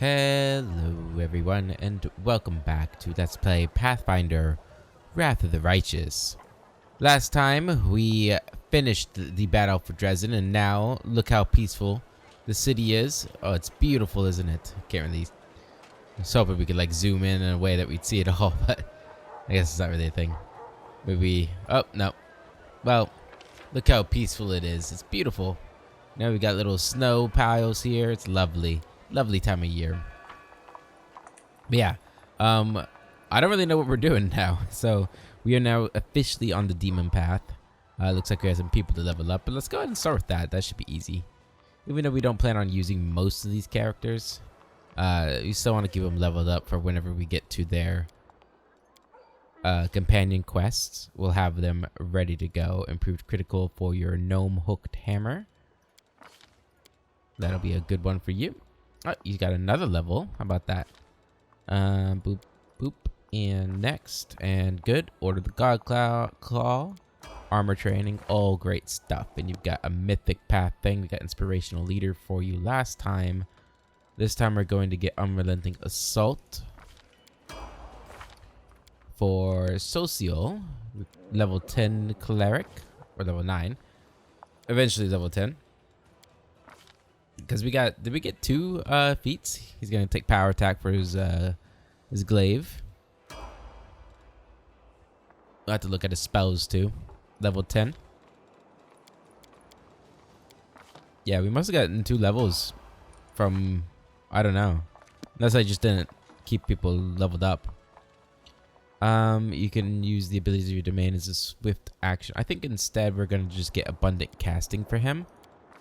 Hello everyone and welcome back to Let's Play Pathfinder Wrath of the Righteous. Last time we finished the battle for Dresden and now look how peaceful the city is. Oh, it's beautiful, isn't it? Can't really... I was hoping we could like zoom in a way that we'd see it all, but I guess it's not really a thing. Maybe... Oh, no. Well, look how peaceful it is. It's beautiful. Now we got little snow piles here. It's lovely. Lovely time of year. But yeah, I don't really know what we're doing now. So we are now officially on the demon path. Looks like we have some people to level up, but let's go ahead and start with that. That should be easy. Even though we don't plan on using most of these characters, we still want to keep them leveled up for whenever we get to their companion quests. We'll have them ready to go. Improved critical for your gnome hooked hammer. That'll be a good one for you. Oh, you got another level. How about that? Boop, boop. And next. And good. Order the God Claw. Armor training. All great stuff. And you've got a mythic path thing. We got inspirational leader for you last time. This time we're going to get unrelenting assault. For social. Level 10 cleric. Or level 9. Eventually level 10. Because we got, did we get 2 feats? He's gonna take power attack for his glaive. We'll have to look at his spells too. Level 10. Yeah, we must have gotten 2 levels from, I don't know. Unless I just didn't keep people leveled up. You can use the abilities of your domain as a swift action. I think instead we're gonna just get abundant casting for him.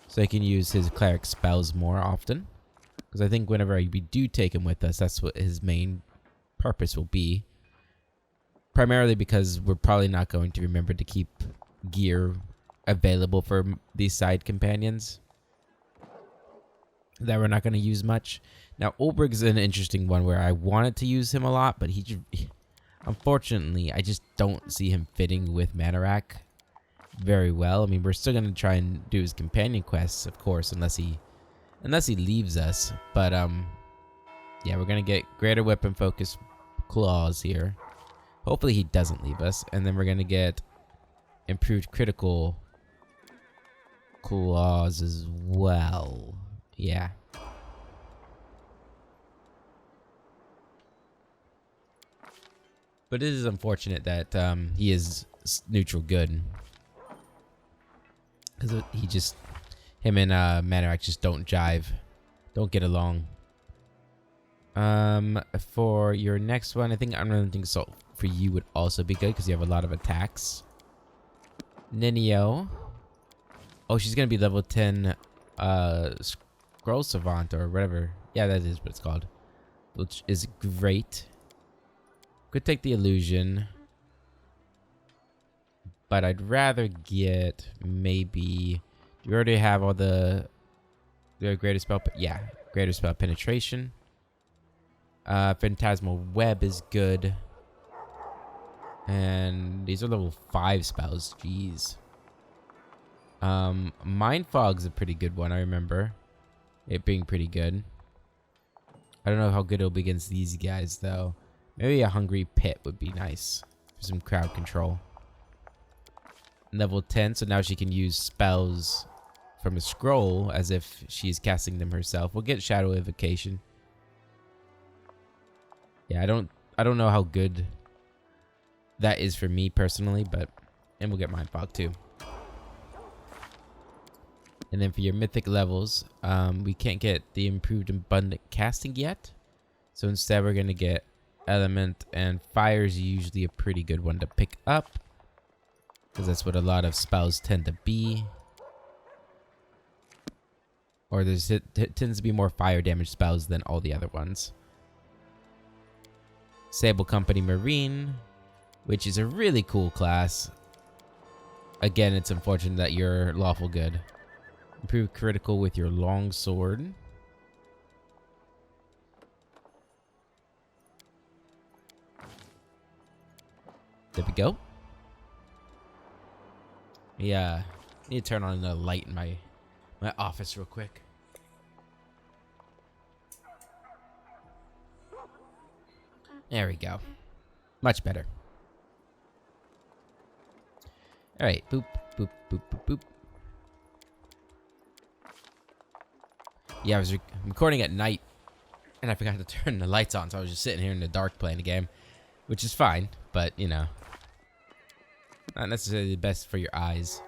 So he can use his cleric spells more often. Because I think whenever we do take him with us, that's what his main purpose will be. Primarily because we're probably not going to remember to keep gear available for these side companions that we're not going to use much. Now, Ulbrig's an interesting one where I wanted to use him a lot, but unfortunately, I just don't see him fitting with Manarak very well. I mean, we're still gonna try and do his companion quests, of course, unless he leaves us. But yeah, we're gonna get greater weapon focus claws here. Hopefully he doesn't leave us, and then we're gonna get improved critical claws as well. Yeah. But it is unfortunate that he is neutral good. Because him and Manarak just don't jive. Don't get along. For your next one, I think Unrelenting Assault for you would also be good because you have a lot of attacks. Ninio. Oh, she's going to be level 10 Scroll Savant or whatever. Yeah, that is what it's called. Which is great. Could take the illusion. But I'd rather get maybe... Do you already have all the greater spell? Yeah, greater spell penetration. Phantasmal Web is good. And these are level 5 spells. Jeez. Mind Fog's a pretty good one, I remember. It being pretty good. I don't know how good it'll be against these guys, though. Maybe a Hungry Pit would be nice for some crowd control. Level 10, so now she can use spells from a scroll as if she's casting them herself. We'll get Shadow Evocation. Yeah, I don't know how good that is for me personally, and we'll get Mind Fog too. And then for your mythic levels, we can't get the improved abundant casting yet. So instead we're gonna get Element, and Fire is usually a pretty good one to pick up. Because that's what a lot of spells tend to be. Or it tends to be more fire damage spells than all the other ones. Sable Company Marine, which is a really cool class. Again, it's unfortunate that you're lawful good. Improve critical with your long sword. There we go. Yeah, need to turn on the light in my office real quick. There we go. Much better. All right. Boop, boop, boop, boop, boop. Yeah, I was recording at night, and I forgot to turn the lights on, so I was just sitting here in the dark playing the game, which is fine, but, you know, not necessarily the best for your eyes.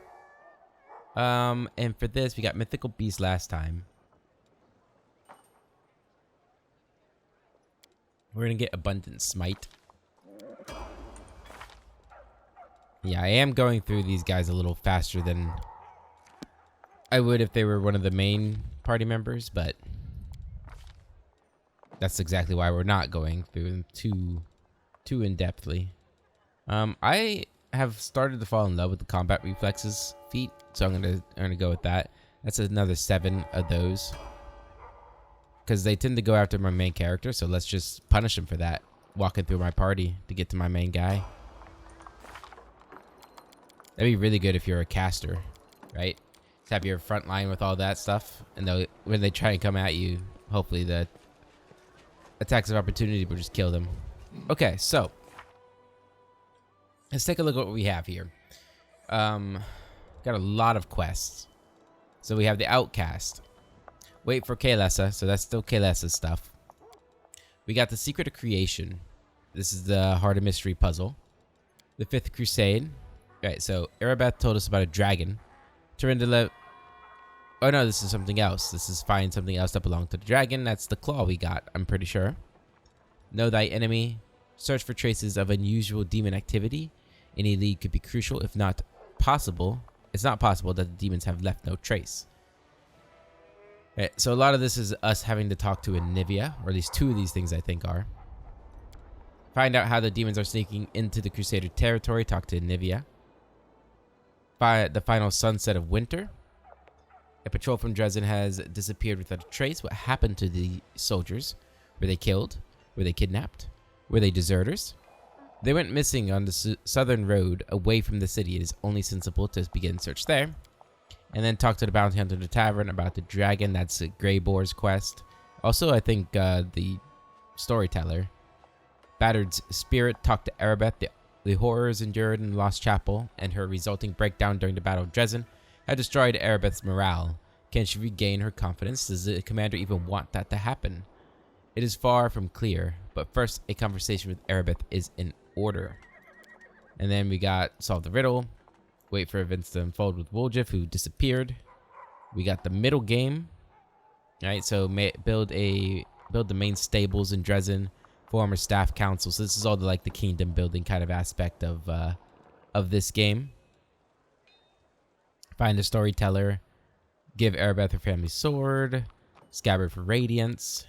And for this, we got Mythical Beast last time. We're gonna get Abundant Smite. Yeah, I am going through these guys a little faster than I would if they were one of the main party members, but that's exactly why we're not going through them too in-depthly. I have started to fall in love with the combat reflexes feat, so I'm gonna go with that. That's another 7 of those, because they tend to go after my main character, so let's just punish them for that, walking through my party to get to my main guy. That'd be really good if you're a caster, right? Just have your front line with all that stuff, and when they try and come at you, hopefully the attacks of opportunity will just kill them. Okay, so let's take a look at what we have here. Got a lot of quests. So we have the Outcast. Wait for Kael'thasa, so that's still Kael'thasa's stuff. We got the Secret of Creation. This is the Heart of Mystery puzzle. The Fifth Crusade. Right, so Erebeth told us about a dragon. Tyrindala. Oh no, this is something else. This is find something else that belonged to the dragon. That's the claw we got, I'm pretty sure. Know thy enemy. Search for traces of unusual demon activity. Any lead could be crucial, if not possible. It's not possible that the demons have left no trace. Right, so a lot of this is us having to talk to Anivia, or at least 2 of these things I think are. Find out how the demons are sneaking into the Crusader territory. Talk to Anivia. The final sunset of winter. A patrol from Dresden has disappeared without a trace. What happened to the soldiers? Were they killed? Were they kidnapped? Were they deserters? They went missing on the southern road away from the city. It is only sensible to begin search there. And then talk to the bounty hunter in the tavern about the dragon. That's Greyboar's quest. Also, I think the storyteller. Battered Spirit talked to Erebeth. The horrors endured in the Lost Chapel and her resulting breakdown during the Battle of Dresden had destroyed Erebeth's morale. Can she regain her confidence? Does the commander even want that to happen? It is far from clear, but first a conversation with Erebeth is in order. And then we got Solve the Riddle. Wait for events to unfold with Woljif, who disappeared. We got the middle game. Alright, so build the main stables in Dresden. Former staff council. So this is all the kingdom building kind of aspect of this game. Find the storyteller. Give Erebeth her family sword. Scabbard for radiance.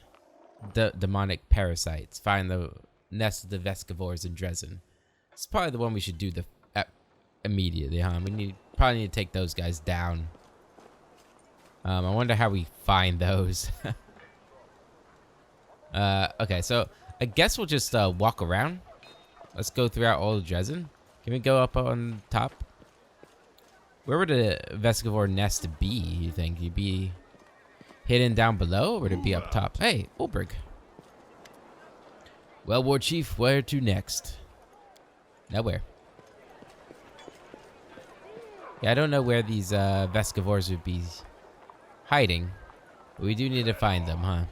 Demonic parasites. Find the nest of the Vescivores in Dresden. It's probably the one we should do immediately, huh? Probably need to take those guys down. I wonder how we find those. Okay, so I guess we'll just walk around. Let's go throughout all of Dresden. Can we go up on top? Where would a Vescivore nest be, you think? You'd be hidden down below, or would it be up top? Hey, Ulbrich. Well, War Chief, where to next? Nowhere. Yeah, I don't know where these Vescivores would be hiding. But we do need to find them, huh?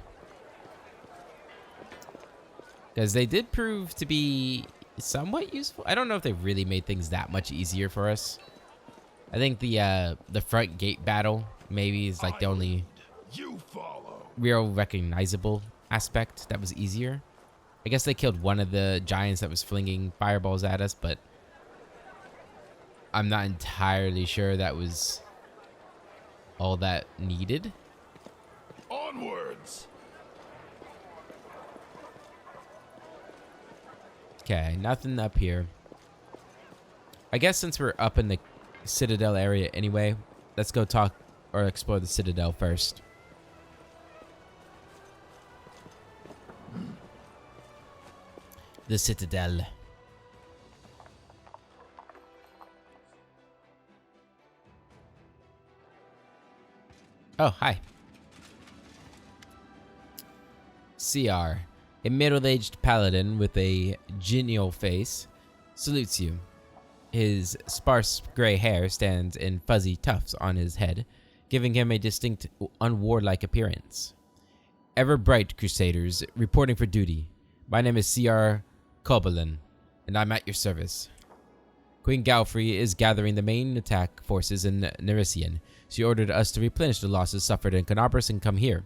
Because they did prove to be somewhat useful. I don't know if they really made things that much easier for us. I think the front gate battle maybe is the only real recognizable aspect that was easier. I guess they killed one of the giants that was flinging fireballs at us, but I'm not entirely sure that was all that needed. Onwards. Okay, nothing up here. I guess since we're up in the Citadel area anyway, let's go talk or explore the Citadel first. The Citadel. Oh, hi. CR. A middle-aged paladin with a genial face salutes you. His sparse gray hair stands in fuzzy tufts on his head, giving him a distinct, unwarlike appearance. Ever bright Crusaders, reporting for duty. My name is C.R. Kobalin, and I'm at your service. Queen Galfrey is gathering the main attack forces in Nerisian. She ordered us to replenish the losses suffered in Canabras and come here.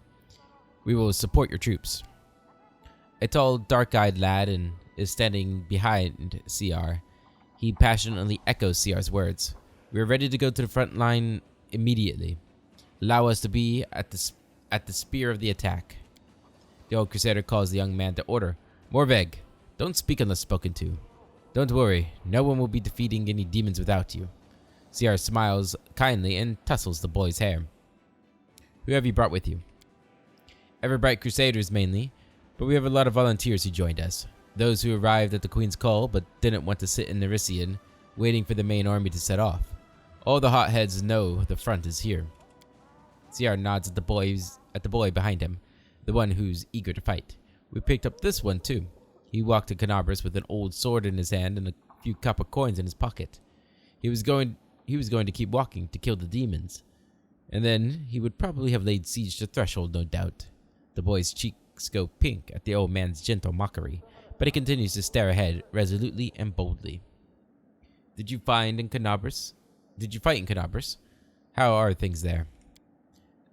We will support your troops. A tall, dark-eyed lad is standing behind CR. He passionately echoes CR's words. We are ready to go to the front line immediately. Allow us to be at the spear of the attack. The old Crusader calls the young man to order. Morveg, don't speak unless spoken to. Don't worry, no one will be defeating any demons without you. CR smiles kindly and tussles the boy's hair. Who have you brought with you? Everbright Crusaders mainly, but we have a lot of volunteers who joined us. Those who arrived at the Queen's call but didn't want to sit in Nerisian, waiting for the main army to set off. All the hotheads know the front is here. CR nods at the boy behind him, the one who's eager to fight. We picked up this one too. He walked to Canabras with an old sword in his hand and a few copper coins in his pocket. He was going to keep walking to kill the demons. And then he would probably have laid siege to Threshold, no doubt. The boy's cheeks go pink at the old man's gentle mockery, but he continues to stare ahead resolutely and boldly. Did you fight in Canabras? How are things there?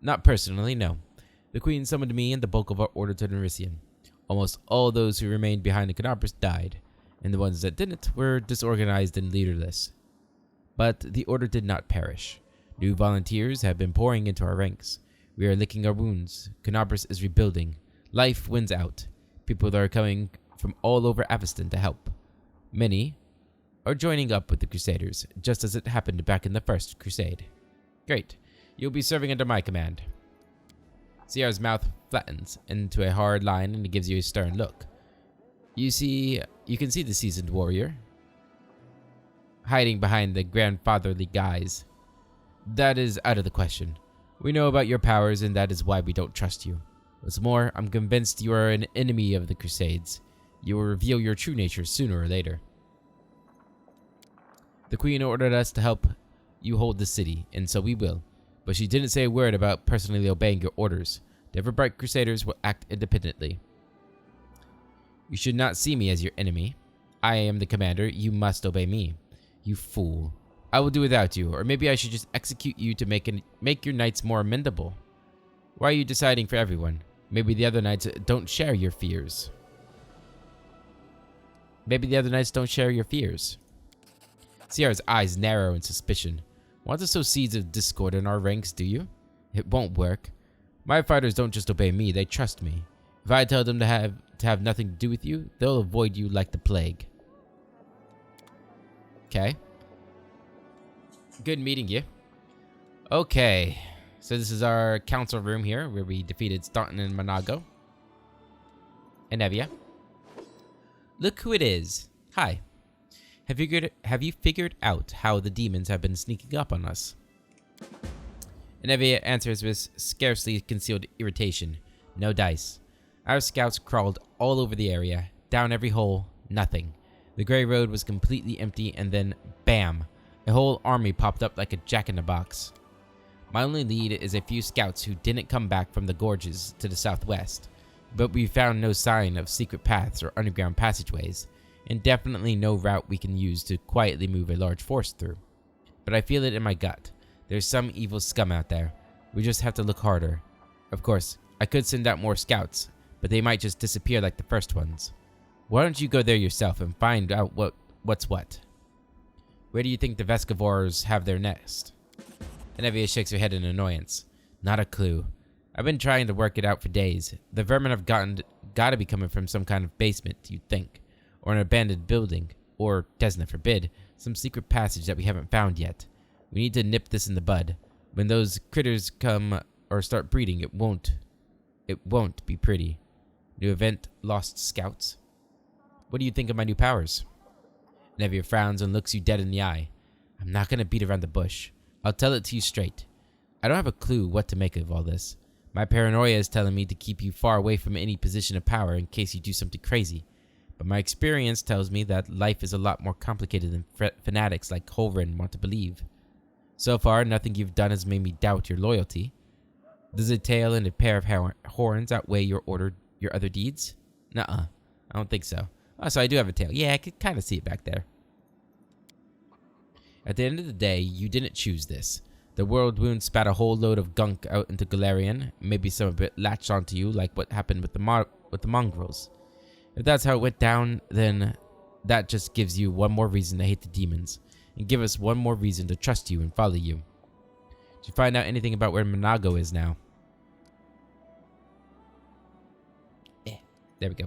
Not personally, no. The Queen summoned me and the bulk of our order to Nerisian. Almost all those who remained behind in Canabras died, and the ones that didn't were disorganized and leaderless. But the order did not perish. New volunteers have been pouring into our ranks. We are licking our wounds. Canabras is rebuilding. Life wins out. People are coming from all over Aveston to help. Many are joining up with the Crusaders, just as it happened back in the First Crusade. Great. You'll be serving under my command. CR's mouth flattens into a hard line and he gives you a stern look. You can see the seasoned warrior hiding behind the grandfatherly guise. That is out of the question. We know about your powers and that is why we don't trust you. What's more, I'm convinced you are an enemy of the Crusades. You will reveal your true nature sooner or later. The Queen ordered us to help you hold the city, and so we will. But she didn't say a word about personally obeying your orders. The Everbright Crusaders will act independently. You should not see me as your enemy. I am the commander. You must obey me. You fool. I will do without you, or maybe I should just execute you to make your knights more amendable. Why are you deciding for everyone? Maybe the other knights don't share your fears. CR's eyes narrow in suspicion. Want to sow seeds of discord in our ranks, do you? It won't work. My fighters don't just obey me, they trust me. If I tell them to have nothing to do with you, they'll avoid you like the plague. Okay. Good meeting you. Okay. So this is our council room here, where we defeated Staunton and Monago. And Evia. Look who it is. Hi. Have you figured out how the demons have been sneaking up on us? And Evia answers with scarcely concealed irritation. No dice. Our scouts crawled all over the area, down every hole, nothing. The Grey Road was completely empty, and then, bam! A whole army popped up like a jack-in-the-box. My only lead is a few scouts who didn't come back from the gorges to the southwest, but we found no sign of secret paths or underground passageways, and definitely no route we can use to quietly move a large force through. But I feel it in my gut. There's some evil scum out there. We just have to look harder. Of course, I could send out more scouts, but they might just disappear like the first ones. Why don't you go there yourself and find out what's what? Where do you think the Vescavors have their nest? And Evia shakes her head in annoyance. Not a clue. I've been trying to work it out for days. The vermin have gotta be coming from some kind of basement, you'd think. Or an abandoned building. Or, Desna forbid, some secret passage that we haven't found yet. We need to nip this in the bud. When those critters come or start breeding, it won't be pretty. New event, lost scouts. What do you think of my new powers? Nevia frowns and looks you dead in the eye. I'm not gonna beat around the bush. I'll tell it to you straight. I don't have a clue what to make of all this, My paranoia is telling me to keep you far away from any position of power in case you do something crazy. But my experience tells me that life is a lot more complicated than fanatics like Holren want to believe. So far, nothing you've done has made me doubt your loyalty. Does a tail and a pair of horns outweigh your other deeds? Nuh-uh. I don't think so. Oh, so I do have a tail. Yeah, I could kind of see it back there. At the end of the day, you didn't choose this. The World Wound spat a whole load of gunk out into Golarion. Maybe some of it latched onto you, like what happened with the mongrels. If that's how it went down, then that just gives you one more reason to hate the demons, and give us one more reason to trust you and follow you. Did you find out anything about where Monago is now? There we go.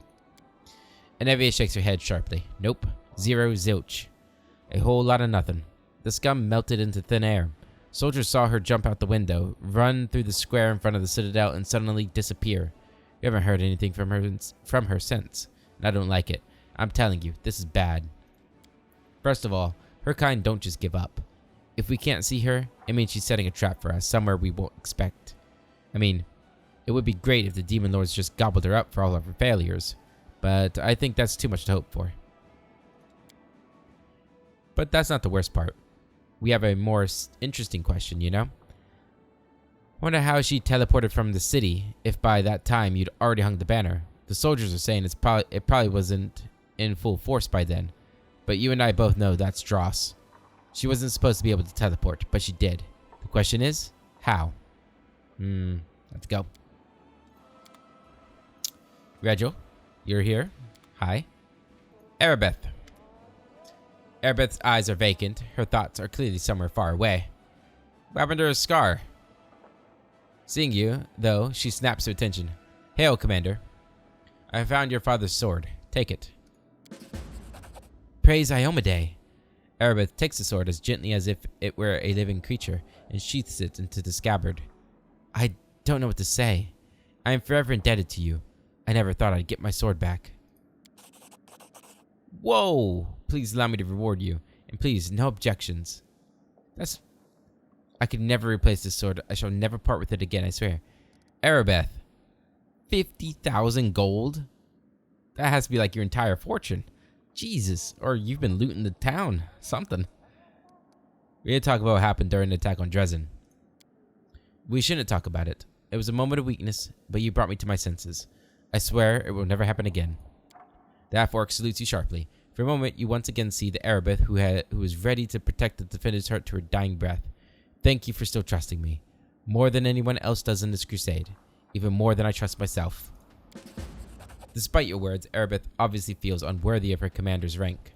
Anevia shakes her head sharply. Nope. Zero zilch. A whole lot of nothing. The scum melted into thin air. Soldiers saw her jump out the window, run through the square in front of the citadel, and suddenly disappear. We haven't heard anything from her since, and I don't like it. I'm telling you, this is bad. First of all, her kind don't just give up. If we can't see her, it means she's setting a trap for us, somewhere we won't expect. I mean, it would be great if the Demon Lords just gobbled her up for all of her failures, but I think that's too much to hope for. But that's not the worst part. We have a more interesting question, you know? Wonder how she teleported from the city if by that time you'd already hung the banner. The soldiers are saying it probably wasn't in full force by then, but you and I both know that's dross. She wasn't supposed to be able to teleport, but she did. The question is, how? Let's go. Regil, you're here. Hi. Erebeth. Erebeth's eyes are vacant. Her thoughts are clearly somewhere far away. What happened to her scar? Seeing you, though, she snaps to attention. Hail, Commander. I have found your father's sword. Take it. Praise Iomedae. Erebeth takes the sword as gently as if it were a living creature and sheaths it into the scabbard. I don't know what to say. I am forever indebted to you. I never thought I'd get my sword back. Whoa! Please allow me to reward you. And please, no objections. I could never replace this sword. I shall never part with it again, I swear. Erebeth. 50,000 gold? That has to be like your entire fortune. Jesus. Or you've been looting the town. Something. We need to talk about what happened during the attack on Dresden. We shouldn't talk about it. It was a moment of weakness, but you brought me to my senses. I swear it will never happen again. The half-orc salutes you sharply. For a moment, you once again see the Erebeth who was ready to protect the defender's heart to her dying breath. Thank you for still trusting me. More than anyone else does in this crusade. Even more than I trust myself. Despite your words, Erebeth obviously feels unworthy of her commander's rank.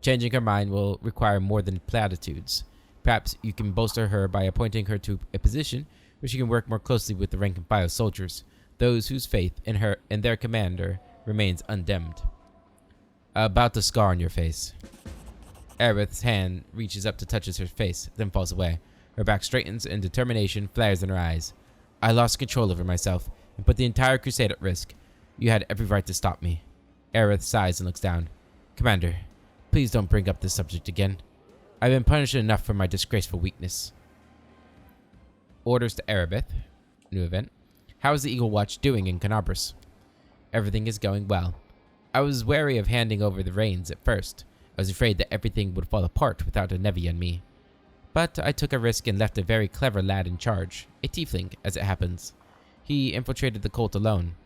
Changing her mind will require more than platitudes. Perhaps you can bolster her by appointing her to a position where she can work more closely with the rank and file soldiers, those whose faith in her and their commander remains undimmed. About the scar on your face. Erebeth's hand reaches up to touch her face, then falls away. Her back straightens and determination flares in her eyes. I lost control over myself and put the entire crusade at risk. You had every right to stop me. Erebeth sighs and looks down. Commander, please don't bring up this subject again. I've been punished enough for my disgraceful weakness. Orders to Erebeth. New event. How is the Eagle Watch doing in Canabras? Everything is going well. I was wary of handing over the reins at first. I was afraid that everything would fall apart without Anevia and me. But I took a risk and left a very clever lad in charge, a tiefling, as it happens. He infiltrated the cult alone.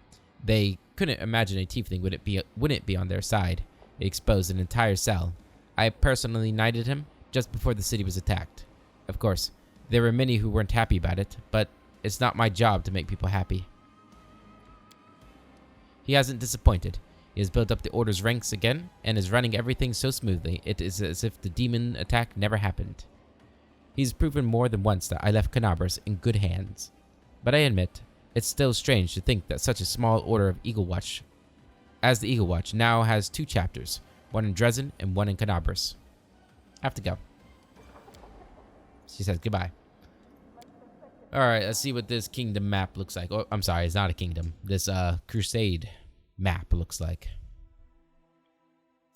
They couldn't imagine a tiefling wouldn't be on their side. It exposed an entire cell. I personally knighted him just before the city was attacked. Of course, there were many who weren't happy about it, but it's not my job to make people happy. He hasn't disappointed. He has built up the Order's ranks again and is running everything so smoothly it is as if the demon attack never happened. He's proven more than once that I left Canabras in good hands. But I admit, it's still strange to think that such a small order of Eagle Watch, as the Eagle Watch, now has 2 chapters, one in Dresden and one in Canabras. I have to go. She says goodbye. Alright, let's see what this kingdom map looks like. Oh, I'm sorry, it's not a kingdom. This crusade map looks like.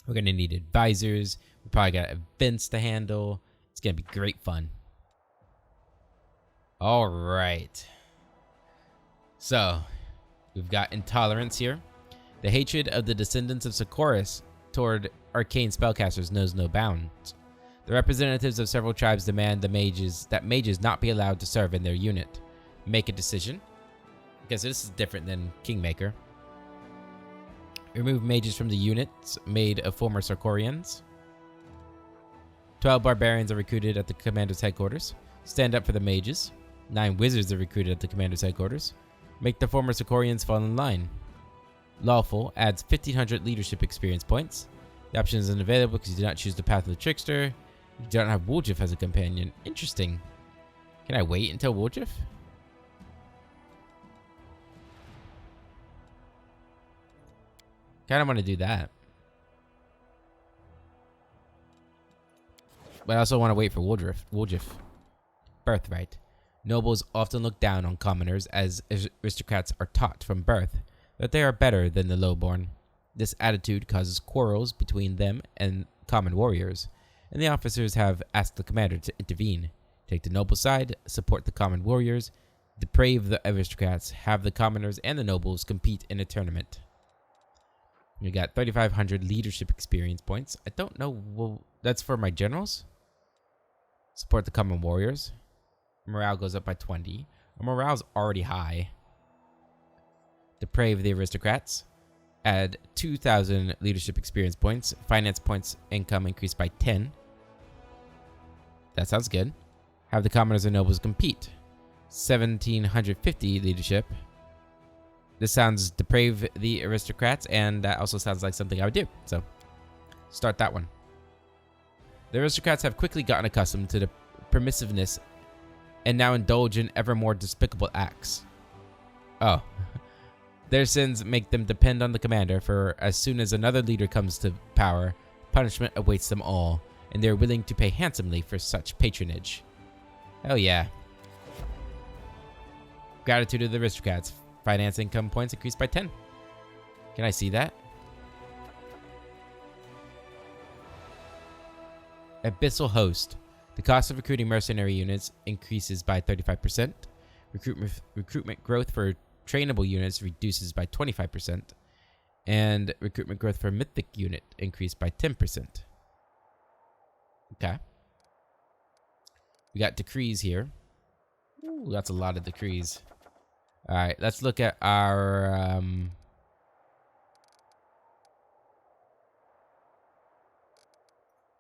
We're gonna need advisors. We probably got events to handle. It's gonna be great fun. All right. So, we've got intolerance here. The hatred of the descendants of Socorus toward arcane spellcasters knows no bounds. The representatives of several tribes demand that mages not be allowed to serve in their unit. Make a decision. Okay, so this is different than Kingmaker. Remove mages from the units made of former Sarkorians. 12 barbarians are recruited at the commander's headquarters. Stand up for the mages. 9 wizards are recruited at the commander's headquarters. Make the former Sarkorians fall in line. Lawful adds 1500 leadership experience points. The option isn't available because you did not choose the path of the trickster. You don't have Woljif as a companion. Interesting. Can I wait until Woljif? Kind of want to do that. But I also want to wait for Woljif. Birthright. Nobles often look down on commoners as aristocrats are taught from birth that they are better than the lowborn. This attitude causes quarrels between them and common warriors, and the officers have asked the commander to intervene. Take the noble side, support the common warriors, deprave the aristocrats, have the commoners and the nobles compete in a tournament. We got 3,500 leadership experience points. I don't know. Well, that's for my generals. Support the common warriors. Morale goes up by 20. Our morale's already high. Deprave the aristocrats. Add 2,000 leadership experience points. Finance points income increased by 10. That sounds good. Have the commoners and nobles compete. 1,750 leadership. This sounds deprave the aristocrats, and that also sounds like something I would do. So, start that one. The aristocrats have quickly gotten accustomed to the permissiveness and now indulge in ever more despicable acts. Oh. Their sins make them depend on the commander, for as soon as another leader comes to power, punishment awaits them all, and they're willing to pay handsomely for such patronage. Hell yeah. Gratitude of the aristocrats. Finance income points increased by 10. Can I see that? Abyssal Host. The cost of recruiting mercenary units increases by 35%. Recruitment growth for trainable units reduces by 25%. And recruitment growth for mythic unit increased by 10%. Okay. We got decrees here. Ooh, that's a lot of decrees. All right, let's look at our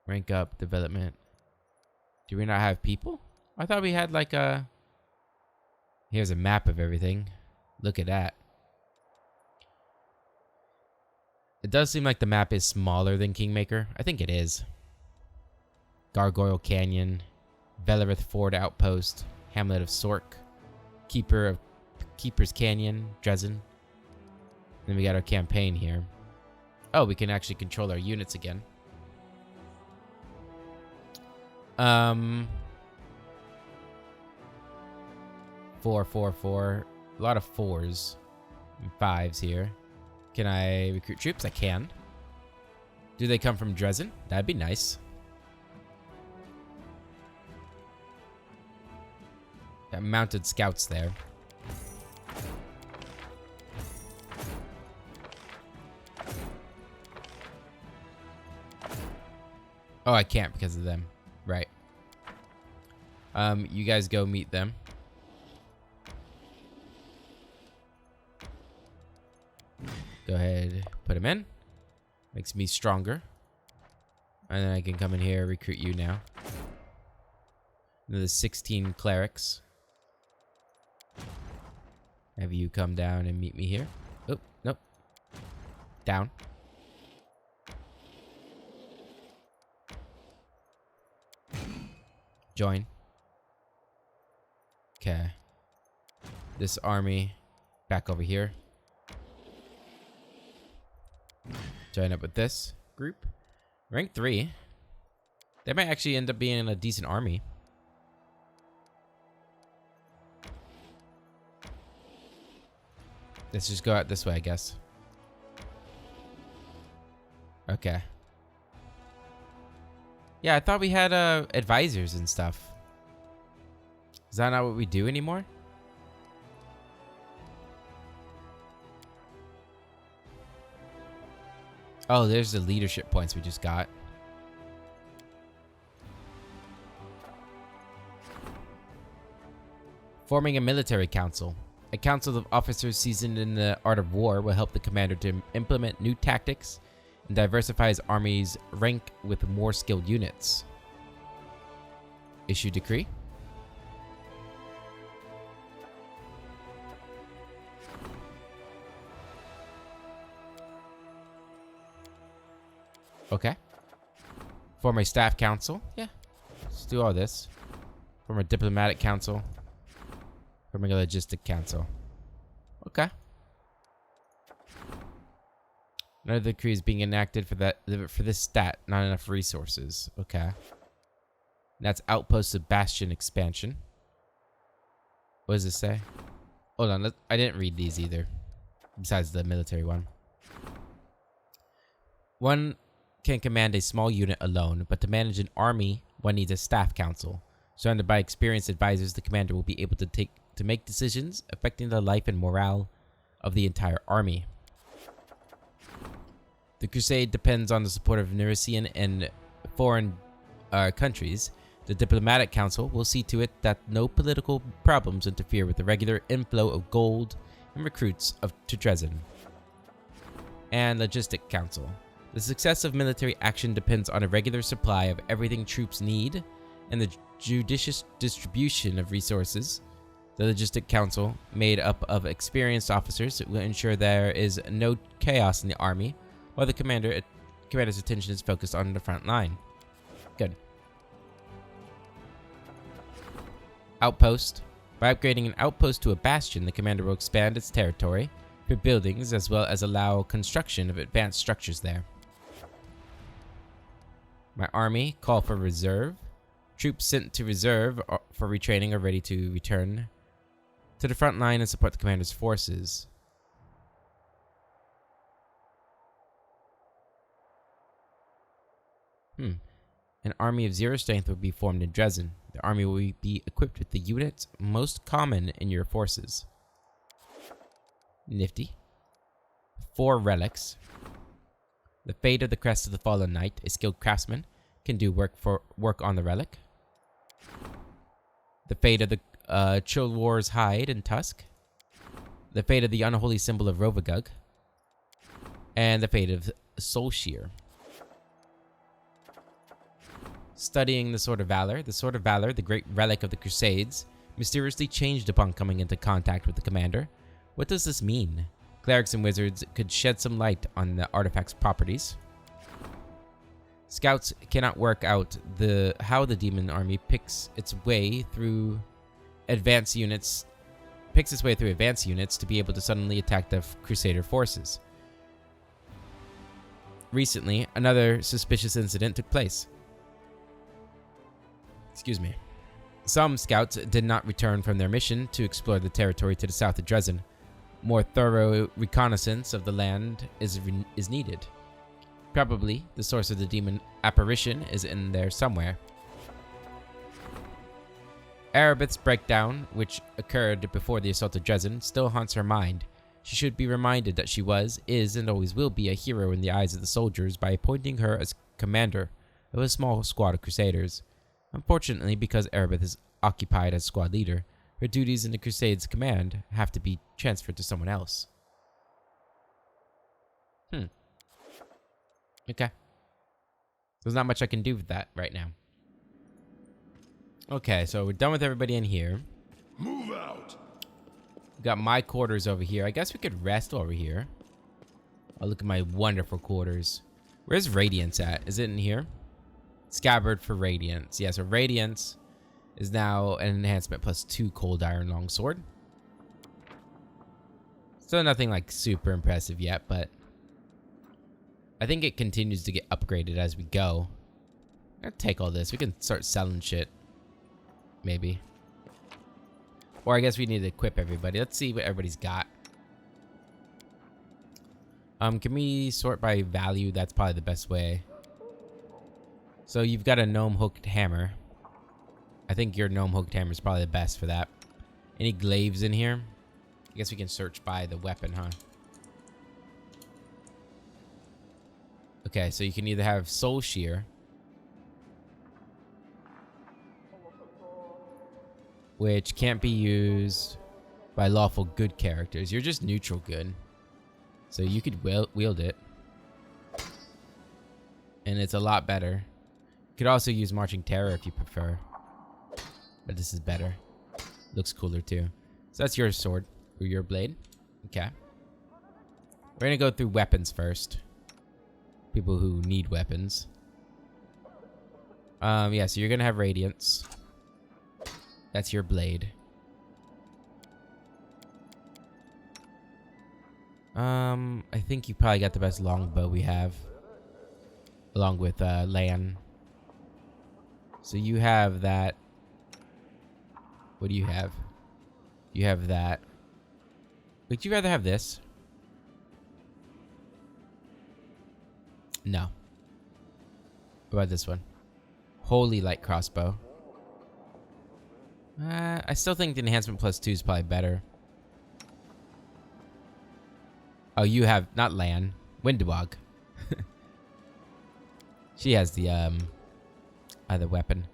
rank up development. Do we not have people? I thought we had like a... Here's a map of everything. Look at that. It does seem like the map is smaller than Kingmaker. I think it is. Gargoyle Canyon, Velerith Ford Outpost, Hamlet of Sork, Keeper's Canyon, Dresden. Then we got our campaign here. Oh, we can actually control our units again. 4, 4, 4. A lot of 4s and 5s here. Can I recruit troops? I can. Do they come from Dresden? That'd be nice. Got mounted scouts there. Oh, I can't because of them. Right. You guys go meet them. Go ahead, put them in. Makes me stronger. And then I can come in here, recruit you now. Another 16 clerics. Have you come down and meet me here? Oh, nope. Down. Join. Okay. This army back over here. Join up with this group. Rank 3. They might actually end up being a decent army. Let's just go out this way, I guess. Okay. Yeah, I thought we had advisors and stuff. Is that not what we do anymore? Oh, there's the leadership points we just got. Forming a military council. A council of officers seasoned in the art of war will help the commander to implement new tactics and diversify his army's rank with more skilled units. Issue decree. Okay. Form a staff council. Yeah. Let's do all this. Form a diplomatic council. Forming a logistic council. Okay. Another decree is being enacted for this stat. Not enough resources. Okay. That's Outpost of Bastion expansion. What does this say? Hold on. I didn't read these either. Besides the military one. One can command a small unit alone, but to manage an army, one needs a staff council. Surrounded by experienced advisors, the commander will be able to make decisions affecting the life and morale of the entire army. The crusade depends on the support of Nerician and foreign countries. The diplomatic council will see to it that no political problems interfere with the regular inflow of gold and recruits to Dresden. And logistic council. The success of military action depends on a regular supply of everything troops need and the judicious distribution of resources. The Logistic Council, made up of experienced officers, will ensure there is no chaos in the army, while the commander's attention is focused on the front line. Good. Outpost. By upgrading an outpost to a bastion, the commander will expand its territory for buildings as well as allow construction of advanced structures there. My army, call for reserve. Troops sent to reserve for retraining are ready to return to the front line and support the commander's forces. An army of 0 strength will be formed in Dresden. The army will be equipped with the units most common in your forces. Nifty. 4 relics. The Fate of the Crest of the Fallen Knight, a skilled craftsman, can do work on the relic. The Fate of the Chilwar's Hide and Tusk. The Fate of the Unholy Symbol of Rovagug. And the Fate of Soulshear. Studying the Sword of Valor. The Sword of Valor, the great relic of the Crusades, mysteriously changed upon coming into contact with the commander. What does this mean? Clerics and wizards could shed some light on the artifact's properties. Scouts cannot work out how the demon army picks its way through advanced units to be able to suddenly attack the Crusader forces. Recently, another suspicious incident took place. Excuse me. Some scouts did not return from their mission to explore the territory to the south of Dresden. More thorough reconnaissance of the land is needed. Probably the source of the demon apparition is in there somewhere. Erebeth's breakdown, which occurred before the assault of Dresden, still haunts her mind. She should be reminded that she is, and always will be a hero in the eyes of the soldiers by appointing her as commander of a small squad of crusaders. Unfortunately, because Erebeth is occupied as squad leader, her duties in the Crusade's command have to be transferred to someone else. Okay. There's not much I can do with that right now. Okay, so we're done with everybody in here. Move out. Got my quarters over here. I guess we could rest over here. Oh, look at my wonderful quarters. Where's Radiance at? Is it in here? Scabbard for Radiance. Yeah, so Radiance is now an enhancement plus 2 cold iron longsword. Still nothing like super impressive yet, but I think it continues to get upgraded as we go. I'll take all this. We can start selling shit. Maybe. Or I guess we need to equip everybody. Let's see what everybody's got. Can we sort by value? That's probably the best way. So you've got a gnome hooked hammer. I think your gnome hooked hammer is probably the best for that. Any glaives in here? I guess we can search by the weapon, huh? Okay, so you can either have Soul Shear, which can't be used by lawful good characters. You're just neutral good. So you could wield it. And it's a lot better. You could also use Marching Terror if you prefer. But this is better. Looks cooler too. So that's your sword. Or your blade. Okay. We're gonna go through weapons first. People who need weapons. Yeah, so you're gonna have Radiance. That's your blade. I think you probably got the best longbow we have. Along with, Lan. So you have that. What do you have? You have that. Would you rather have this? No. What about this one? Holy Light Crossbow. I still think the enhancement +2 is probably better. Oh, you have not Lan, Windwog. She has the other weapon.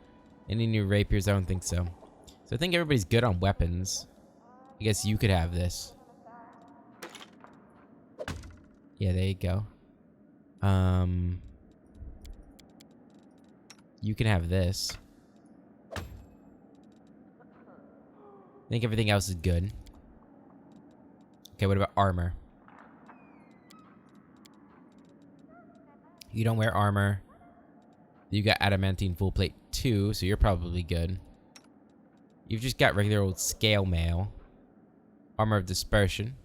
Any new rapiers? I don't think so. So I think everybody's good on weapons. I guess you could have this. Yeah, there you go. You can have this. I think everything else is good. Okay, what about armor? You don't wear armor. You got adamantine full plate 2, so you're probably good. You've just got regular old scale mail. Armor of dispersion.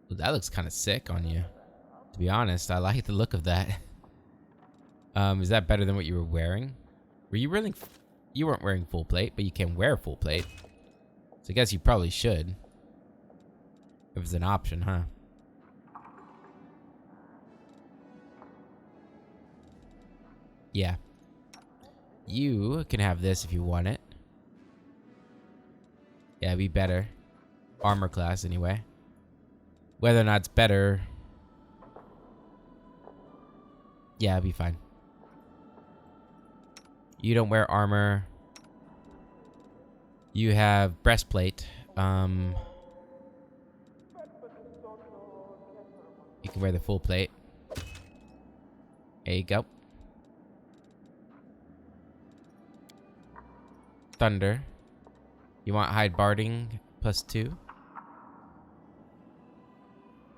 Well, that looks kind of sick on you. To be honest, I like the look of that. Is that better than what you were wearing? Were you wearing... You weren't wearing full plate, but you can wear full plate. So I guess you probably should. If it's an option, huh? Yeah. You can have this if you want it. Yeah, it'd be better. Armor class, anyway. Whether or not it's better... Yeah, it'd be fine. You don't wear armor. You have breastplate. You can wear the full plate. There you go. Thunder. You want hide barding +2?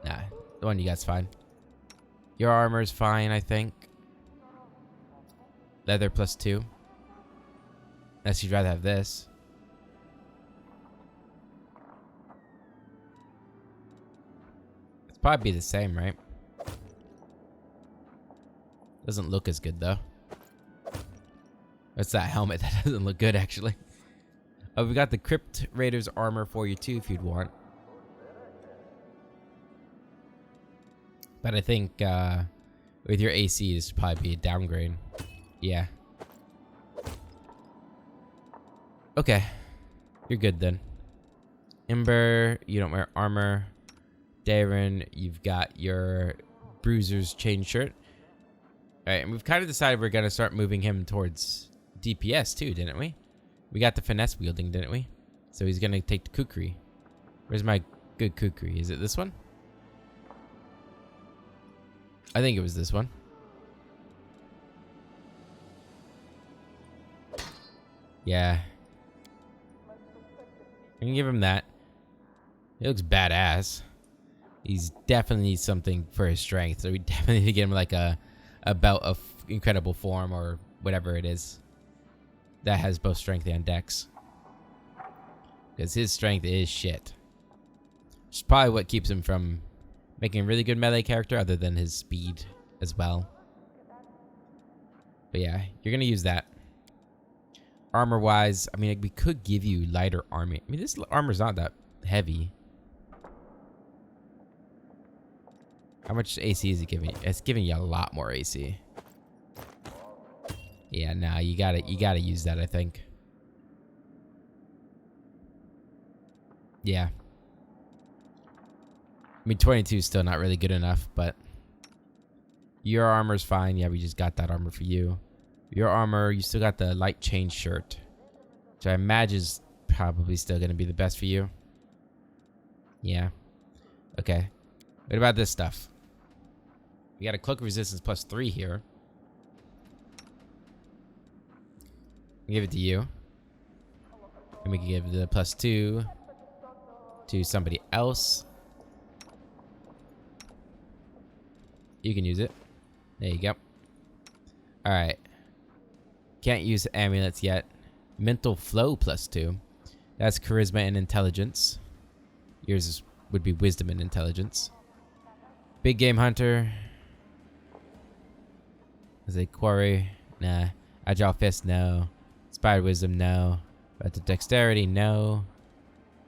Nah, the one you got's fine. Your armor's fine, I think. Leather +2. Unless you'd rather have this. It's probably be the same, right? Doesn't look as good though. It's that helmet that doesn't look good actually. Oh, we got the Crypt Raiders armor for you too if you'd want. But I think with your AC this would probably be a downgrade. Yeah. Okay. You're good then. Ember, you don't wear armor. Darren, you've got your Bruiser's chain shirt. Alright, and we've kind of decided we're going to start moving him towards DPS too, didn't we? We got the finesse wielding, didn't we? So he's going to take the Kukri. Where's my good Kukri? Is it this one? I think it was this one. Yeah. I can give him that. He looks badass. He's definitely needs something for his strength, so we definitely need to get him like a belt of incredible form or whatever it is that has both strength and dex. Because his strength is shit. Which is probably what keeps him from making a really good melee character other than his speed as well. But yeah, you're going to use that. Armor-wise, I mean, we could give you lighter armor. I mean, this armor's not that heavy. How much AC is it giving you? It's giving you a lot more AC. Yeah, nah, you gotta use that, I think. Yeah. I mean, 22 is still not really good enough, but your armor's fine. Yeah, we just got that armor for you. Your armor, you still got the light chain shirt, which I imagine is probably still going to be the best for you. Yeah. Okay. What about this stuff? We got a cloak resistance +3 here. Give it to you. And we can give the +2 to somebody else. You can use it. There you go. Alright. Can't use amulets yet. Mental flow +2. That's charisma and intelligence. Yours would be wisdom and intelligence. Big game hunter. Is a quarry? Nah. Agile fist? No. Inspired wisdom? No. But the dexterity? No.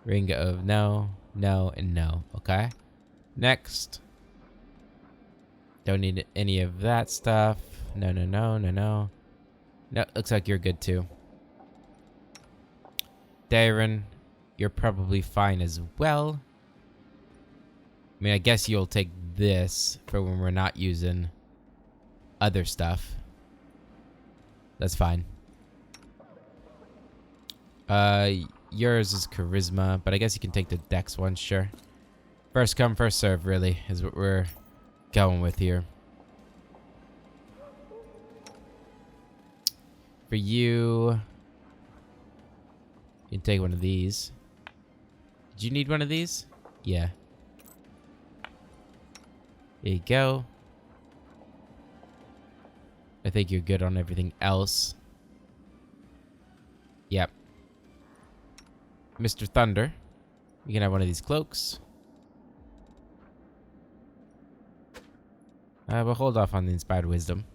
Ring of no. No and no. Okay. Next. Don't need any of that stuff. No, no, no, no, no. No, looks like you're good too. Darren, you're probably fine as well. I mean, I guess you'll take this for when we're not using other stuff. That's fine. Yours is charisma, but I guess you can take the dex one, sure. First come, first serve, really, is what we're going with here. For you, you can take one of these. Did you need one of these? Yeah. There you go. I think you're good on everything else. Yep. Mr. Thunder, you can have one of these cloaks. But hold off on the Inspired Wisdom.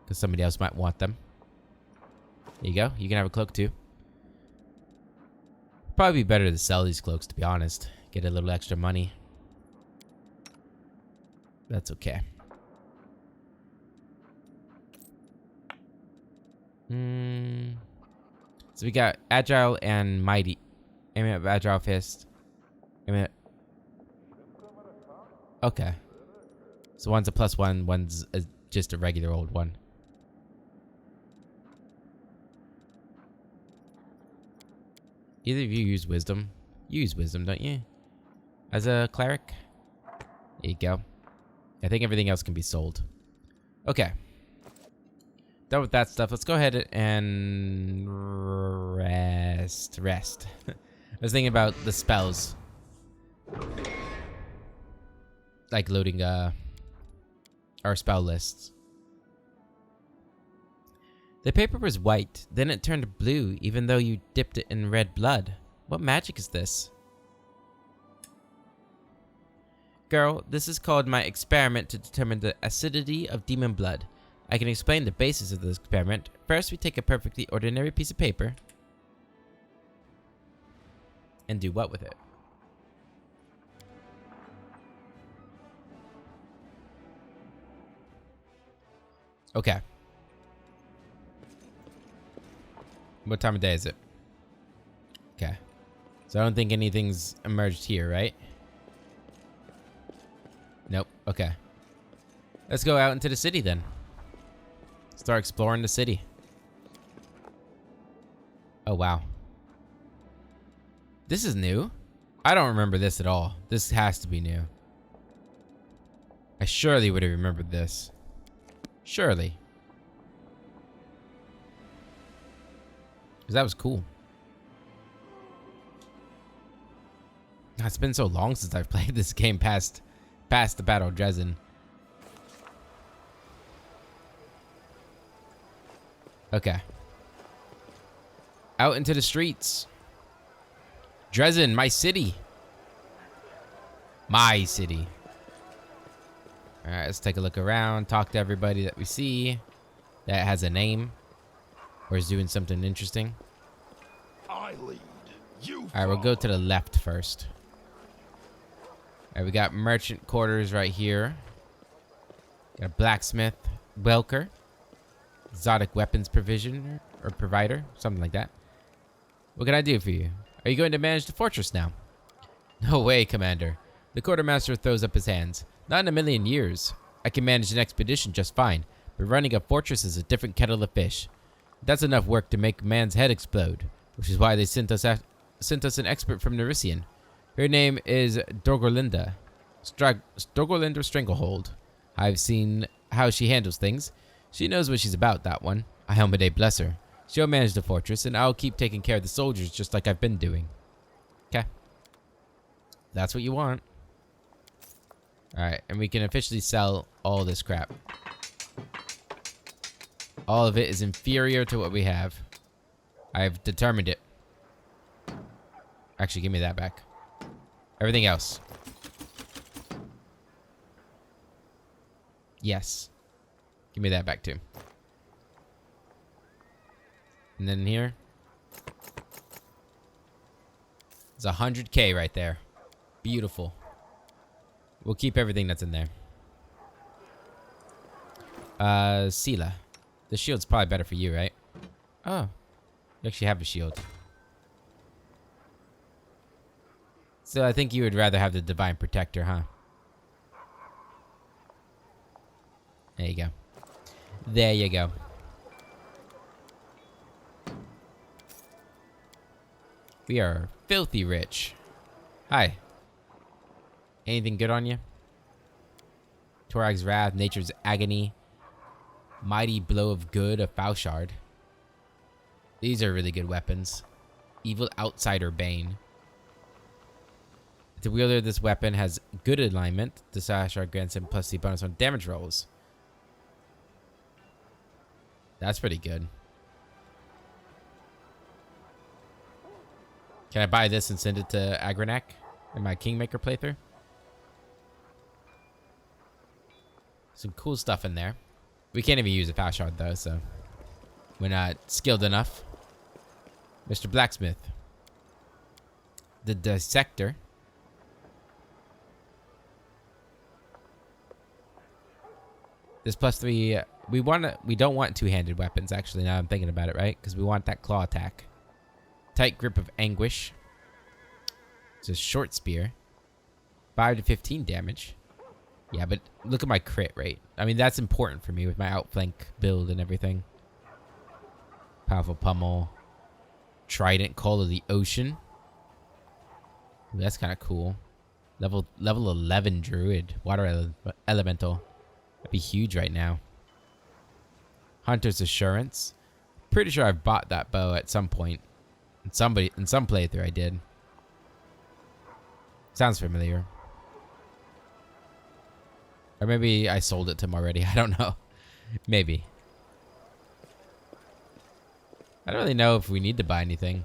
Because somebody else might want them. There you go. You can have a cloak too. Probably be better to sell these cloaks, to be honest. Get a little extra money. That's okay. So we got Agile and Mighty. Aim at Agile Fist. Aim at... Okay. So one's a +1, one's just a regular old one. Either of you use wisdom. You use wisdom, don't you? As a cleric? There you go. I think everything else can be sold. Okay. Done with that stuff. Let's go ahead and rest. I was thinking about the spells. Like loading our spell lists. The paper was white, then it turned blue even though you dipped it in red blood. What magic is this? Girl, this is called my experiment to determine the acidity of demon blood. I can explain the basis of this experiment. First, we take a perfectly ordinary piece of paper and do what with it? Okay. What time of day is it? Okay. So I don't think anything's emerged here, right? Nope. Okay. Let's go out into the city then. Start exploring the city. Oh, wow. This is new. I don't remember this at all. This has to be new. I surely would have remembered this. Surely. Because that was cool. It's been so long since I've played this game past the Battle of Dresden. Okay. Out into the streets. Dresden, my city. My city. Alright, let's take a look around. Talk to everybody that we see that has a name or is doing something interesting. Alright, we'll go to the left first. Alright, we got merchant quarters right here. Got a blacksmith, Welker. Exotic weapons provision or provider, something like that. What can I do for you? Are you going to manage the fortress now? No way, Commander. The quartermaster throws up his hands. Not in a million years. I can manage an expedition just fine, but running a fortress is a different kettle of fish. That's enough work to make a man's head explode, which is why they sent us an expert from Nerisian. Her name is Dorgolinda. Dorgolinda Stranglehold. I've seen how she handles things. She knows what she's about, that one. Iomedae bless her. She'll manage the fortress, and I'll keep taking care of the soldiers just like I've been doing. Okay. That's what you want. Alright, and we can officially sell all this crap. All of it is inferior to what we have. I've determined it. Actually, give me that back. Everything else. Yes. Give me that back too. And then here. It's 100K right there. Beautiful. We'll keep everything that's in there. Sela. The shield's probably better for you, right? Oh. You actually have a shield. So I think you would rather have the Divine Protector, huh? There you go. There you go. We are filthy rich. Hi. Anything good on you? Torag's Wrath, Nature's Agony, Mighty Blow of Good of Fauchard. These are really good weapons. Evil Outsider Bane. The wielder of this weapon has good alignment. The Fauchard grants him +3 bonus on damage rolls. That's pretty good. Can I buy this and send it to Agranak in my Kingmaker playthrough? Some cool stuff in there. We can't even use a Fauchard though, so we're not skilled enough. Mr. Blacksmith. The Dissector. This +3, we don't want two-handed weapons actually, now I'm thinking about it, right? Because we want that claw attack. Tight Grip of Anguish. It's a short spear. 5 to 15 damage. Yeah, but look at my crit rate. I mean, that's important for me with my outflank build and everything. Powerful Pummel. Trident Call of the Ocean. Ooh, that's kind of cool. Level 11 Druid. Water Elemental. That'd be huge right now. Hunter's Assurance. Pretty sure I've bought that bow at some point. In some playthrough I did. Sounds familiar. Or maybe I sold it to him already. I don't know. Maybe. I don't really know if we need to buy anything.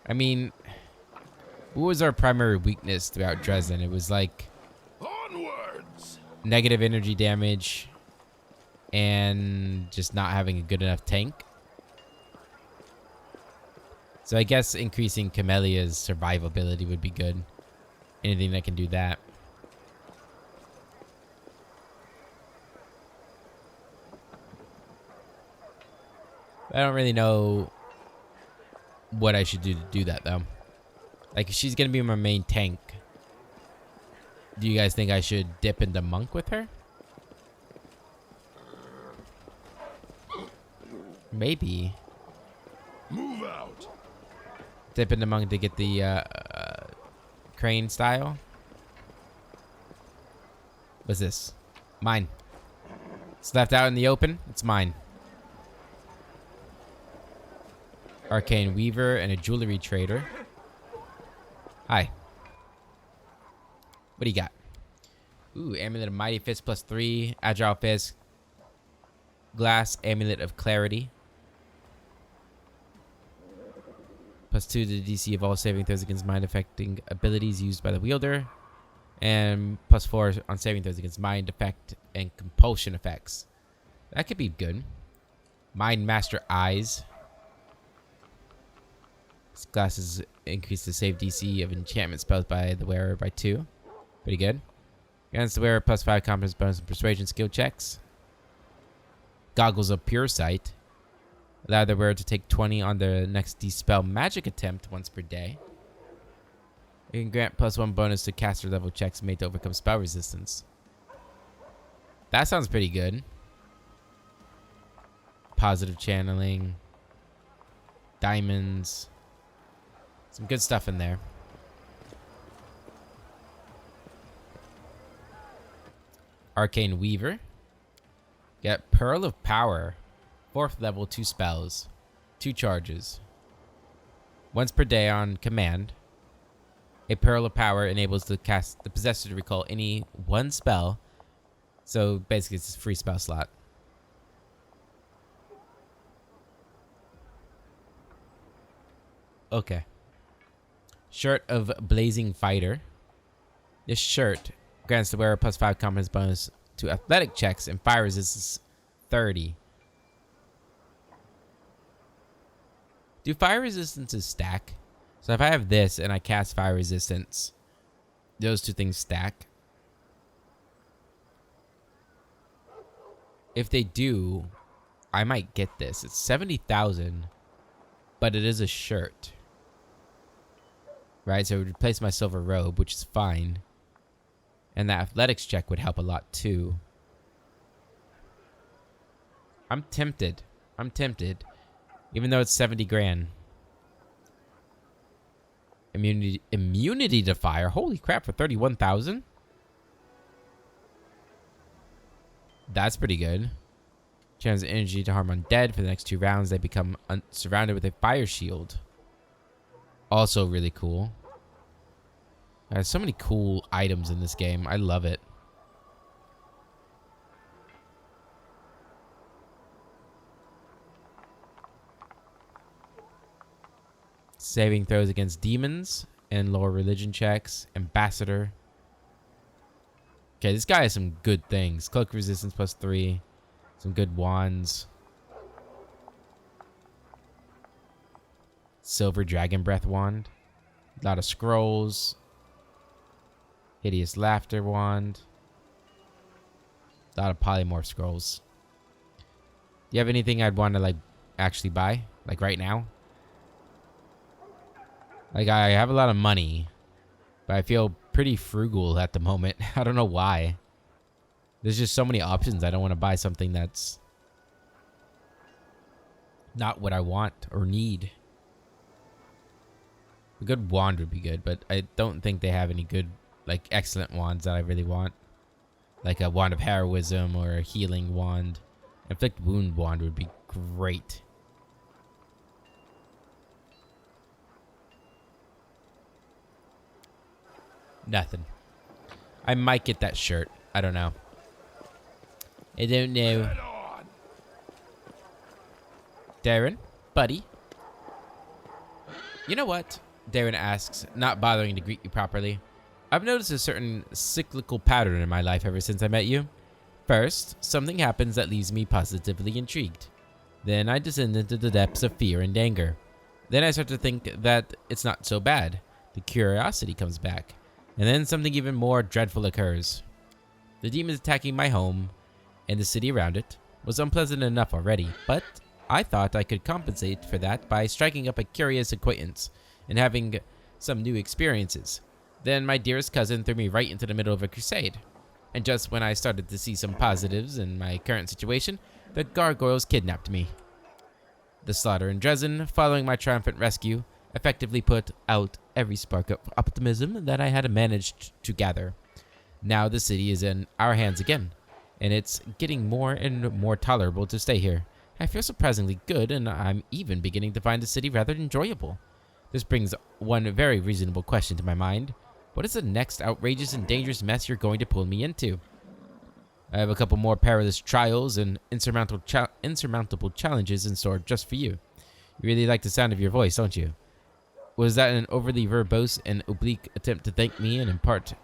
I mean, what was our primary weakness throughout Dresden? It was like onwards. Negative energy damage and just not having a good enough tank. So I guess increasing Camellia's survivability would be good. Anything that can do that. I don't really know what I should do to do that, though. Like, if she's going to be my main tank, do you guys think I should dip into Monk with her? Maybe. Move out. Dip into Monk to get the crane style. What's this? Mine. It's left out in the open. It's mine. Arcane Weaver and a jewelry trader. Hi. What do you got? Ooh, Amulet of Mighty Fist +3. Agile Fist. Glass Amulet of Clarity. +2 to the DC of all saving throws against mind affecting abilities used by the wielder. And +4 on saving throws against mind effect and compulsion effects. That could be good. Mind Master Eyes. This glasses increase the save DC of enchantment spells by the wearer by 2. Pretty good. Against the wearer, +5 confidence bonus and persuasion skill checks. Goggles of Pure Sight. Allow the wearer to take 20 on their next dispel magic attempt once per day. You can grant +1 bonus to caster level checks made to overcome spell resistance. That sounds pretty good. Positive channeling. Diamonds. Some good stuff in there. Arcane Weaver. Get Pearl of Power. 4th level, 2 spells. 2 charges. Once per day on command. A Pearl of Power enables the possessor to recall any one spell. So basically it's a free spell slot. Okay. Shirt of Blazing Fighter. This shirt grants the wearer +5 confidence bonus to athletic checks and fire resistance 30. Do fire resistances stack? So if I have this and I cast fire resistance, those two things stack. If they do, I might get this. It's 70,000, but it is a shirt. Right, so it would replace my silver robe, which is fine. And that athletics check would help a lot too. I'm tempted. Even though it's 70 grand. Immunity to fire. Holy crap, for 31,000? That's pretty good. Channels energy to harm undead. For the next 2 rounds, they become surrounded with a fire shield. Also really cool. There's so many cool items in this game. I love it. Saving throws against demons and lower religion checks. Ambassador. Okay, this guy has some good things. Cloak resistance +3. Some good wands. Silver Dragon Breath wand. A lot of scrolls. Hideous Laughter wand. A lot of polymorph scrolls. Do you have anything I'd want to like actually buy? Like right now? Like I have a lot of money, but I feel pretty frugal at the moment. I don't know why. There's just so many options. I don't want to buy something that's not what I want or need. A good wand would be good, but I don't think they have any good, like, excellent wands that I really want. Like a wand of heroism or a healing wand. Inflict wound wand would be great. Nothing. I might get that shirt. I don't know. I don't know. Head on. Darren, buddy. You know what? Darren asks, not bothering to greet you properly. I've noticed a certain cyclical pattern in my life ever since I met you. First, something happens that leaves me positively intrigued. Then I descend into the depths of fear and anger. Then I start to think that it's not so bad. The curiosity comes back. And then something even more dreadful occurs. The demons attacking my home and the city around it was unpleasant enough already, but I thought I could compensate for that by striking up a curious acquaintance and having some new experiences. Then my dearest cousin threw me right into the middle of a crusade. And just when I started to see some positives in my current situation, the gargoyles kidnapped me. The slaughter in Dresden, following my triumphant rescue, effectively put out every spark of optimism that I had managed to gather. Now the city is in our hands again, and it's getting more and more tolerable to stay here. I feel surprisingly good, and I'm even beginning to find the city rather enjoyable. This brings one very reasonable question to my mind. What is the next outrageous and dangerous mess you're going to pull me into? I have a couple more perilous trials and insurmountable challenges in store just for you. You really like the sound of your voice, don't you? Was that an overly verbose and oblique attempt to thank me and impart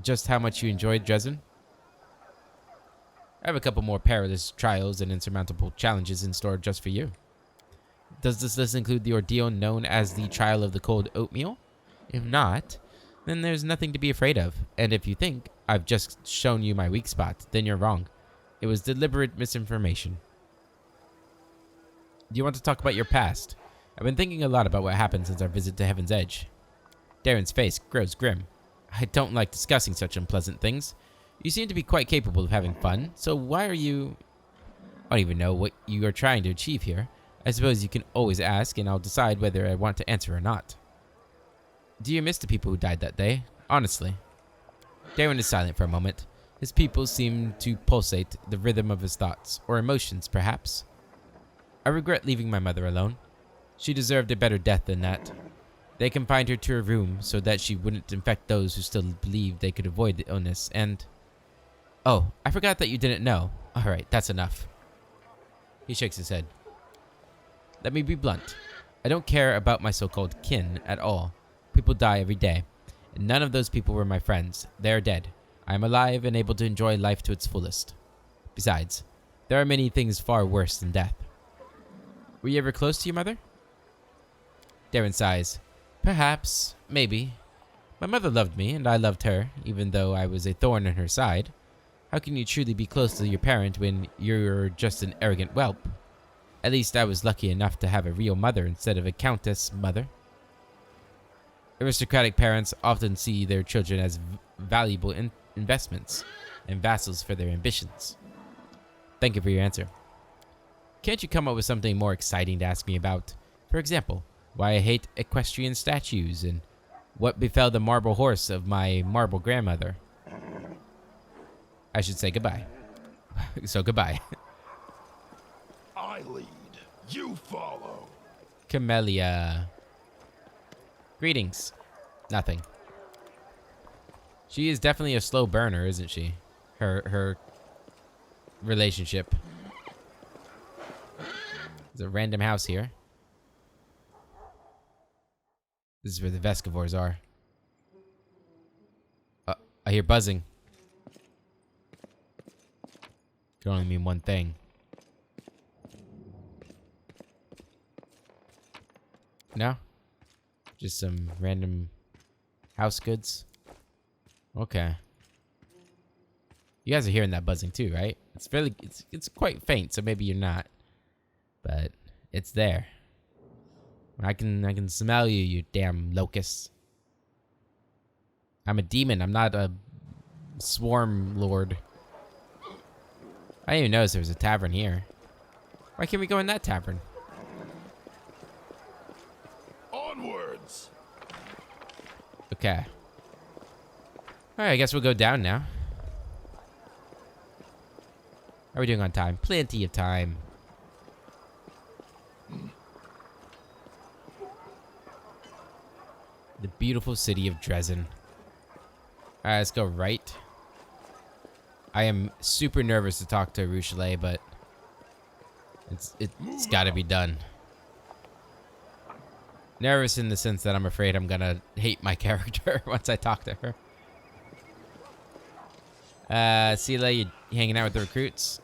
just how much you enjoyed Dresden? I have a couple more perilous trials and insurmountable challenges in store just for you. Does this list include the ordeal known as the Trial of the Cold Oatmeal? If not, then there's nothing to be afraid of. And if you think I've just shown you my weak spot, then you're wrong. It was deliberate misinformation. Do you want to talk about your past? I've been thinking a lot about what happened since our visit to Heaven's Edge. Darren's face grows grim. I don't like discussing such unpleasant things. You seem to be quite capable of having fun, so why are you... I don't even know what you are trying to achieve here. I suppose you can always ask, and I'll decide whether I want to answer or not. Do you miss the people who died that day? Honestly. Darren is silent for a moment. His pupils seem to pulsate the rhythm of his thoughts, or emotions, perhaps. I regret leaving my mother alone. She deserved a better death than that. They confined her to her room so that she wouldn't infect those who still believed they could avoid the illness, and... Oh, I forgot that you didn't know. Alright, that's enough. He shakes his head. Let me be blunt. I don't care about my so-called kin at all. People die every day, and none of those people were my friends. They are dead. I am alive and able to enjoy life to its fullest. Besides, there are many things far worse than death. Were you ever close to your mother? Darren sighs. Perhaps. Maybe. My mother loved me, and I loved her, even though I was a thorn in her side. How can you truly be close to your parent when you're just an arrogant whelp? At least I was lucky enough to have a real mother instead of a countess mother. Aristocratic parents often see their children as valuable investments and vassals for their ambitions. Thank you for your answer. Can't you come up with something more exciting to ask me about? For example, why I hate equestrian statues and what befell the marble horse of my marble grandmother. I should say goodbye. So goodbye. I lead. You follow. Camellia. Greetings. Nothing. She is definitely a slow burner, isn't she? Her relationship. There's a random house here. This is where the Vescivores are. I hear buzzing. Can only mean one thing. No? Just some random house goods? Okay. You guys are hearing that buzzing too, right? It's quite faint, so maybe you're not. But it's there. I can smell you, you damn locusts. I'm a demon. I'm not a swarm lord. I didn't even notice there was a tavern here. Why can't we go in that tavern? Onwards. Okay. Alright, I guess we'll go down now. How are we doing on time? Plenty of time. The beautiful city of Dresden. Alright, let's go right. I am super nervous to talk to Ruchelet, but it's got to be done. Nervous in the sense that I'm afraid I'm gonna hate my character once I talk to her. Sela, you hanging out with the recruits?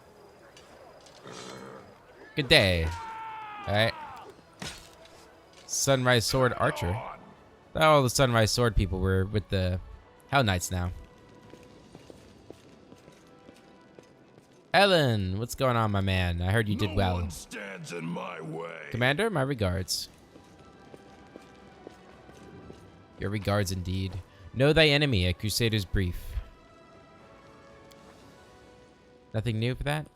Good day. Alright. Sunrise Sword Archer. All the Sunrise Sword people were with the Hell Knights now. Ellen, what's going on, my man? I heard you did well. No one stands in my way. Commander, my regards. Your regards indeed. Know thy enemy, a Crusader's brief. Nothing new for that?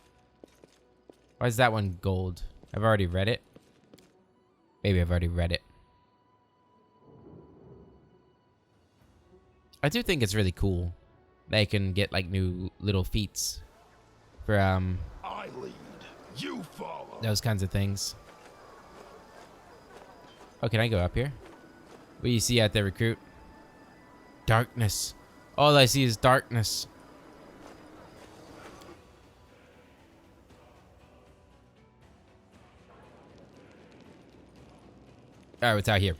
Why is that one gold? I've already read it. Maybe I've already read it. I do think it's really cool that you can get like new little feats for I lead. You follow. those kinds of things. Oh, can I go up here? What do you see out there, recruit? Darkness. All I see is darkness. Alright, what's out here?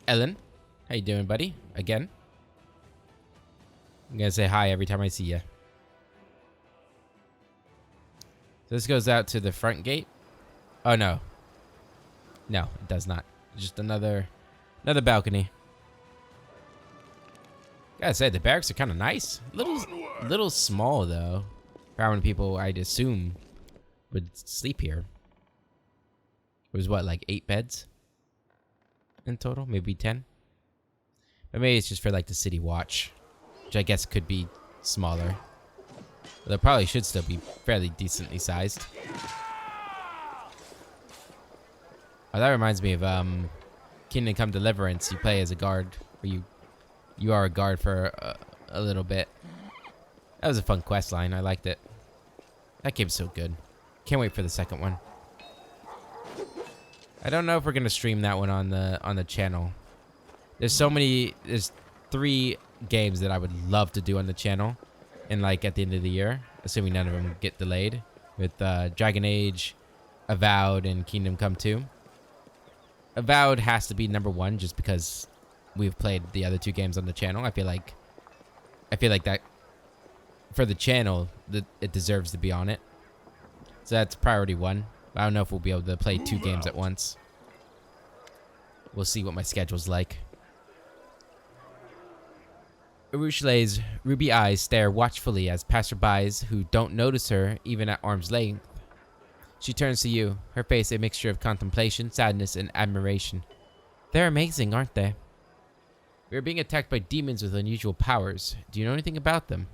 Ellen, how you doing, buddy? Again? I'm gonna say hi every time I see you. So this goes out to the front gate. Oh no. No, it does not. Just another balcony. Gotta say, the barracks are kind of nice. Little small though. For how many people I'd assume would sleep here. It was what, like 8 beds in total? Maybe 10? But maybe it's just for like the city watch, which I guess could be smaller. But they probably should still be fairly decently sized. Oh, that reminds me of Kingdom Come Deliverance. You play as a guard, or you are a guard for a little bit. That was a fun quest line. I liked it. That game's so good. Can't wait for the second one. I don't know if we're gonna stream that one on the channel. There's 3 games that I would love to do on the channel, and like at the end of the year, assuming none of them get delayed, with Dragon Age, Avowed, and Kingdom Come 2. Avowed has to be number 1 just because we've played the other 2 games on the channel. I feel like that for the channel that it deserves to be on it. So that's priority 1. I don't know if we'll be able to play 2 games at once. We'll see what my schedule's like. Urushale's ruby eyes stare watchfully as passerbys who don't notice her even at arm's length. She turns to you, her face a mixture of contemplation, sadness, and admiration. They're amazing, aren't they? We are being attacked by demons with unusual powers. Do you know anything about them?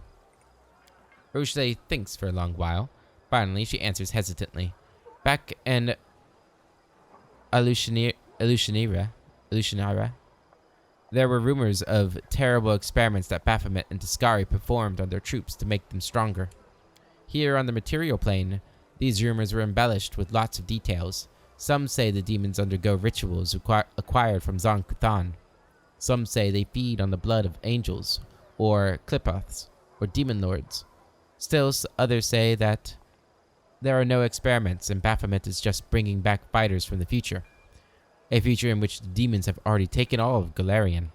Urushale thinks for a long while. Finally, she answers hesitantly. Back in Alushanira, there were rumors of terrible experiments that Baphomet and Tiscari performed on their troops to make them stronger. Here on the material plane, these rumors were embellished with lots of details. Some say the demons undergo rituals acquired from Zon-Kuthon. Some say they feed on the blood of angels, or Qliphoths, or demon lords. Still, others say that there are no experiments and Baphomet is just bringing back fighters from the future. A future in which the demons have already taken all of Golarion.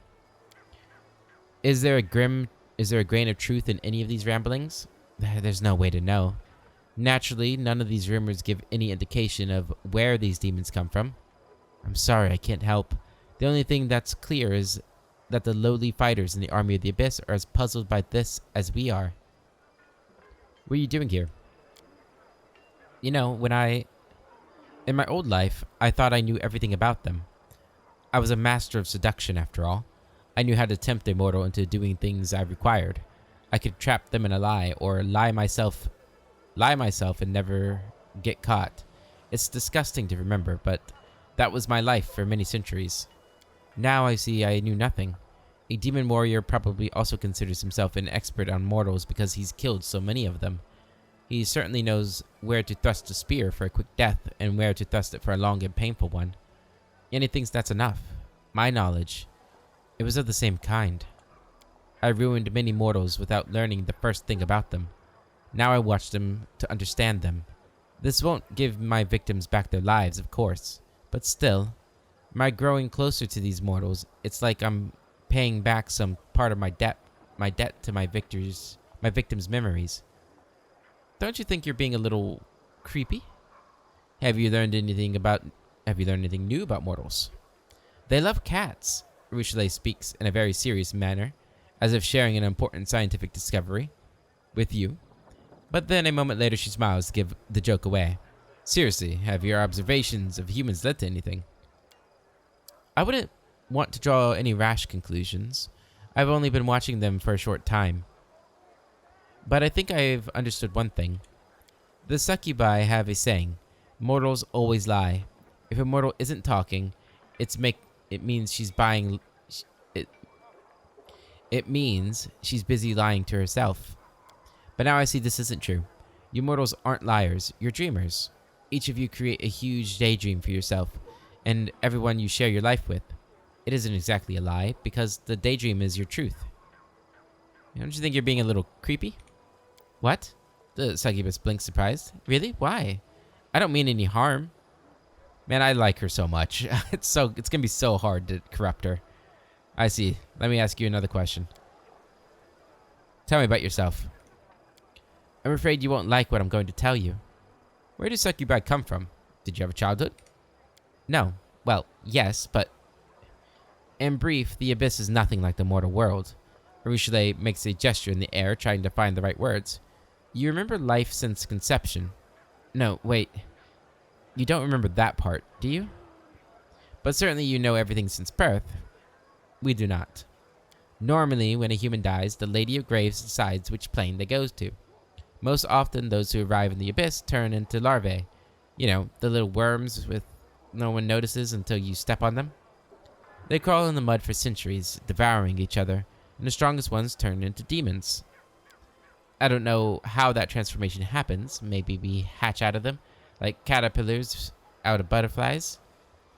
Is there a grain of truth in any of these ramblings? There's no way to know. Naturally, none of these rumors give any indication of where these demons come from. I'm sorry, I can't help. The only thing that's clear is that the lowly fighters in the Army of the Abyss are as puzzled by this as we are. What are you doing here? You know, in my old life, I thought I knew everything about them. I was a master of seduction, after all. I knew how to tempt a mortal into doing things I required. I could trap them in a lie, or lie myself and never get caught. It's disgusting to remember, but that was my life for many centuries. Now I see I knew nothing. A demon warrior probably also considers himself an expert on mortals because he's killed so many of them. He certainly knows where to thrust a spear for a quick death and where to thrust it for a long and painful one. And he thinks that's enough. My knowledge, it was of the same kind. I ruined many mortals without learning the first thing about them. Now I watch them to understand them. This won't give my victims back their lives, of course, but still, by growing closer to these mortals, it's like I'm paying back some part of my debt to my victims' memories. Don't you think you're being a little creepy? Have you learned anything new about mortals? They love cats. Urushale speaks in a very serious manner, as if sharing an important scientific discovery with you. But then a moment later she smiles to give the joke away. Seriously, have your observations of humans led to anything? I wouldn't want to draw any rash conclusions. I've only been watching them for a short time. But I think I've understood one thing. The succubi have a saying, mortals always lie. If a mortal isn't talking, it means she's busy lying to herself. But now I see this isn't true. You mortals aren't liars, you're dreamers. Each of you create a huge daydream for yourself and everyone you share your life with. It isn't exactly a lie, because the daydream is your truth. Don't you think you're being a little creepy? What? The succubus blinks surprised. Really? Why? I don't mean any harm. Man, I like her so much. It's gonna be so hard to corrupt her. I see. Let me ask you another question. Tell me about yourself. I'm afraid you won't like what I'm going to tell you. Where did succubi come from? Did you have a childhood? No. Well, yes, but... In brief, the Abyss is nothing like the mortal world. Urushale makes a gesture in the air, trying to find the right words. You remember life since conception. No, wait. You don't remember that part, do you? But certainly you know everything since birth. We do not. Normally, when a human dies, the Lady of Graves decides which plane they go to. Most often, those who arrive in the abyss turn into larvae. You know, the little worms with no one notices until you step on them. They crawl in the mud for centuries, devouring each other, and the strongest ones turn into demons. I don't know how that transformation happens. Maybe we hatch out of them, like caterpillars out of butterflies.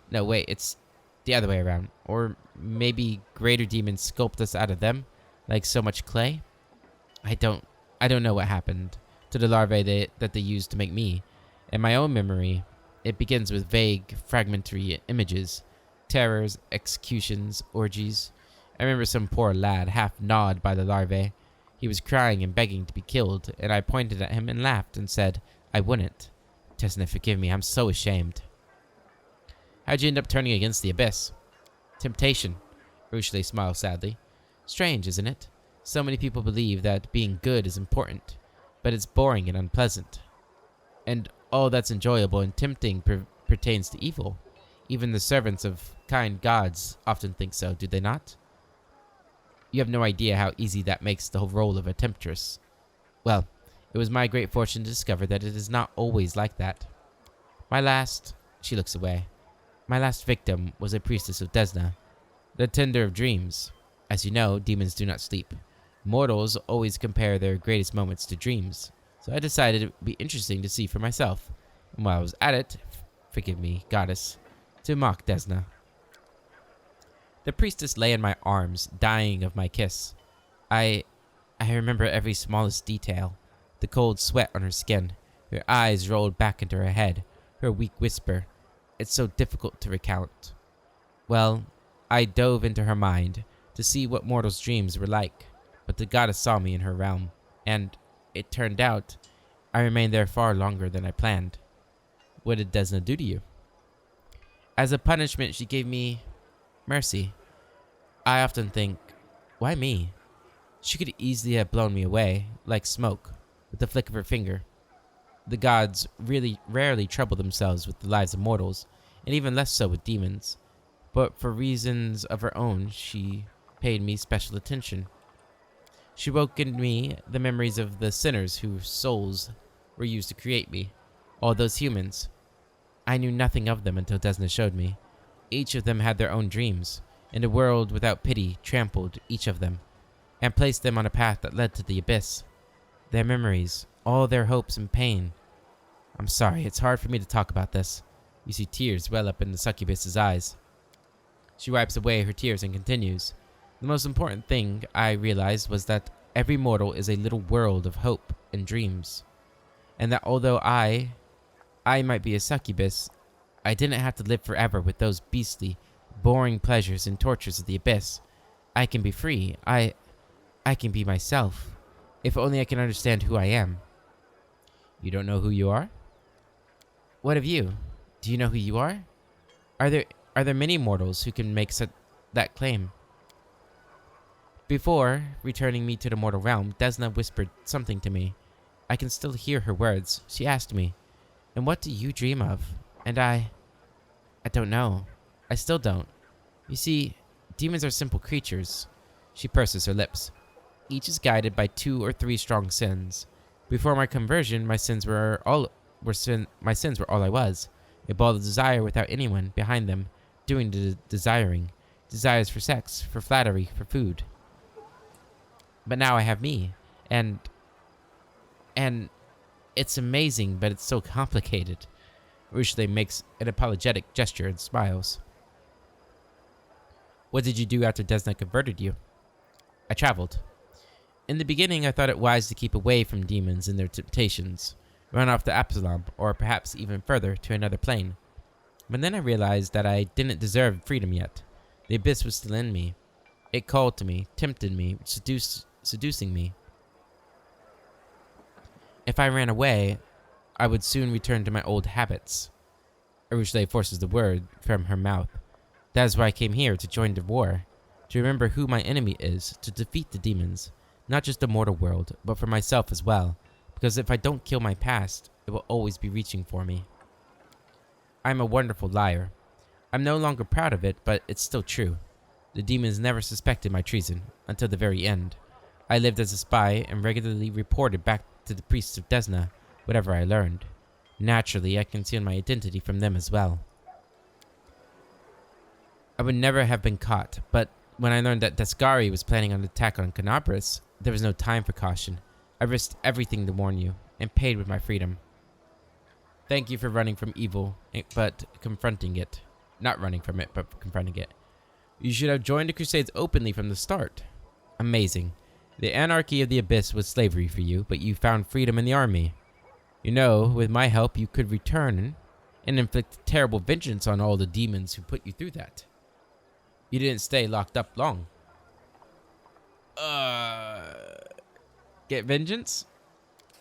No, wait, it's the other way around. Or maybe greater demons sculpt us out of them, like so much clay. I don't know what happened to the larvae that they used to make me. In my own memory, it begins with vague, fragmentary images, terrors, executions, orgies. I remember some poor lad half gnawed by the larvae. He was crying and begging to be killed, and I pointed at him and laughed and said, I wouldn't. Tesna, forgive me, I'm so ashamed. How'd you end up turning against the abyss? Temptation. Rushley smiled sadly. Strange, isn't it? So many people believe that being good is important, but it's boring and unpleasant. And all that's enjoyable and tempting pertains to evil. Even the servants of kind gods often think so, do they not? You have no idea how easy that makes the whole role of a temptress. Well, it was my great fortune to discover that it is not always like that. She looks away. My last victim was a priestess of Desna, the tender of dreams. As you know, demons do not sleep. Mortals always compare their greatest moments to dreams, so I decided it would be interesting to see for myself. And while I was at it, forgive me, goddess, to mock Desna. The priestess lay in my arms, dying of my kiss. I remember every smallest detail. The cold sweat on her skin, her eyes rolled back into her head, her weak whisper. It's so difficult to recount. Well, I dove into her mind to see what mortals' dreams were like, but the goddess saw me in her realm, and it turned out I remained there far longer than I planned. What did Desna do to you? As a punishment, she gave me mercy. I often think, why me? She could easily have blown me away, like smoke, with the flick of her finger. The gods really rarely trouble themselves with the lives of mortals, and even less so with demons. But for reasons of her own, she paid me special attention. She woke in me the memories of the sinners whose souls were used to create me, all those humans. I knew nothing of them until Desna showed me. Each of them had their own dreams, and a world without pity trampled each of them, and placed them on a path that led to the abyss. Their memories, all their hopes and pain. I'm sorry, it's hard for me to talk about this. You see tears well up in the succubus's eyes. She wipes away her tears and continues. The most important thing I realized was that every mortal is a little world of hope and dreams. And that although I might be a succubus, I didn't have to live forever with those beastly, boring pleasures and tortures of the abyss. I can be free. I can be myself. If only I can understand who I am. You don't know who you are? What of you? Do you know who you are? Are there many mortals who can make that claim? Before returning me to the mortal realm, Desna whispered something to me. I can still hear her words. She asked me, "And what do you dream of?" And I don't know. I still don't. You see, demons are simple creatures. She purses her lips. Each is guided by 2 or 3 strong sins. Before my conversion, my sins were all I was. A ball of desire without anyone behind them doing the desiring. Desires for sex, for flattery, for food. But now I have me. And it's amazing, but it's so complicated. Rushley makes an apologetic gesture and smiles. What did you do after Desna converted you? I traveled. In the beginning, I thought it wise to keep away from demons and their temptations, run off to Absalom, or perhaps even further to another plane. But then I realized that I didn't deserve freedom yet. The abyss was still in me. It called to me, tempted me, seducing me. If I ran away, I would soon return to my old habits. Rushley forces the word from her mouth. That is why I came here, to join the war, to remember who my enemy is, to defeat the demons, not just the mortal world, but for myself as well, Because if I don't kill my past, it will always be reaching for me. I'm a wonderful liar. I'm no longer proud of it, but it's still true. The demons never suspected my treason, until the very end. I lived as a spy and regularly reported back to the priests of Desna whatever I learned. Naturally, I concealed my identity from them as well. I would never have been caught, but when I learned that Descari was planning an attack on Canabris, there was no time for caution. I risked everything to warn you, and paid with my freedom. Thank you for running from evil, but confronting it. Not running from it, but confronting it. You should have joined the Crusades openly from the start. Amazing. The anarchy of the Abyss was slavery for you, but you found freedom in the army. You know, with my help, you could return and inflict terrible vengeance on all the demons who put you through that. You didn't stay locked up long. Get vengeance?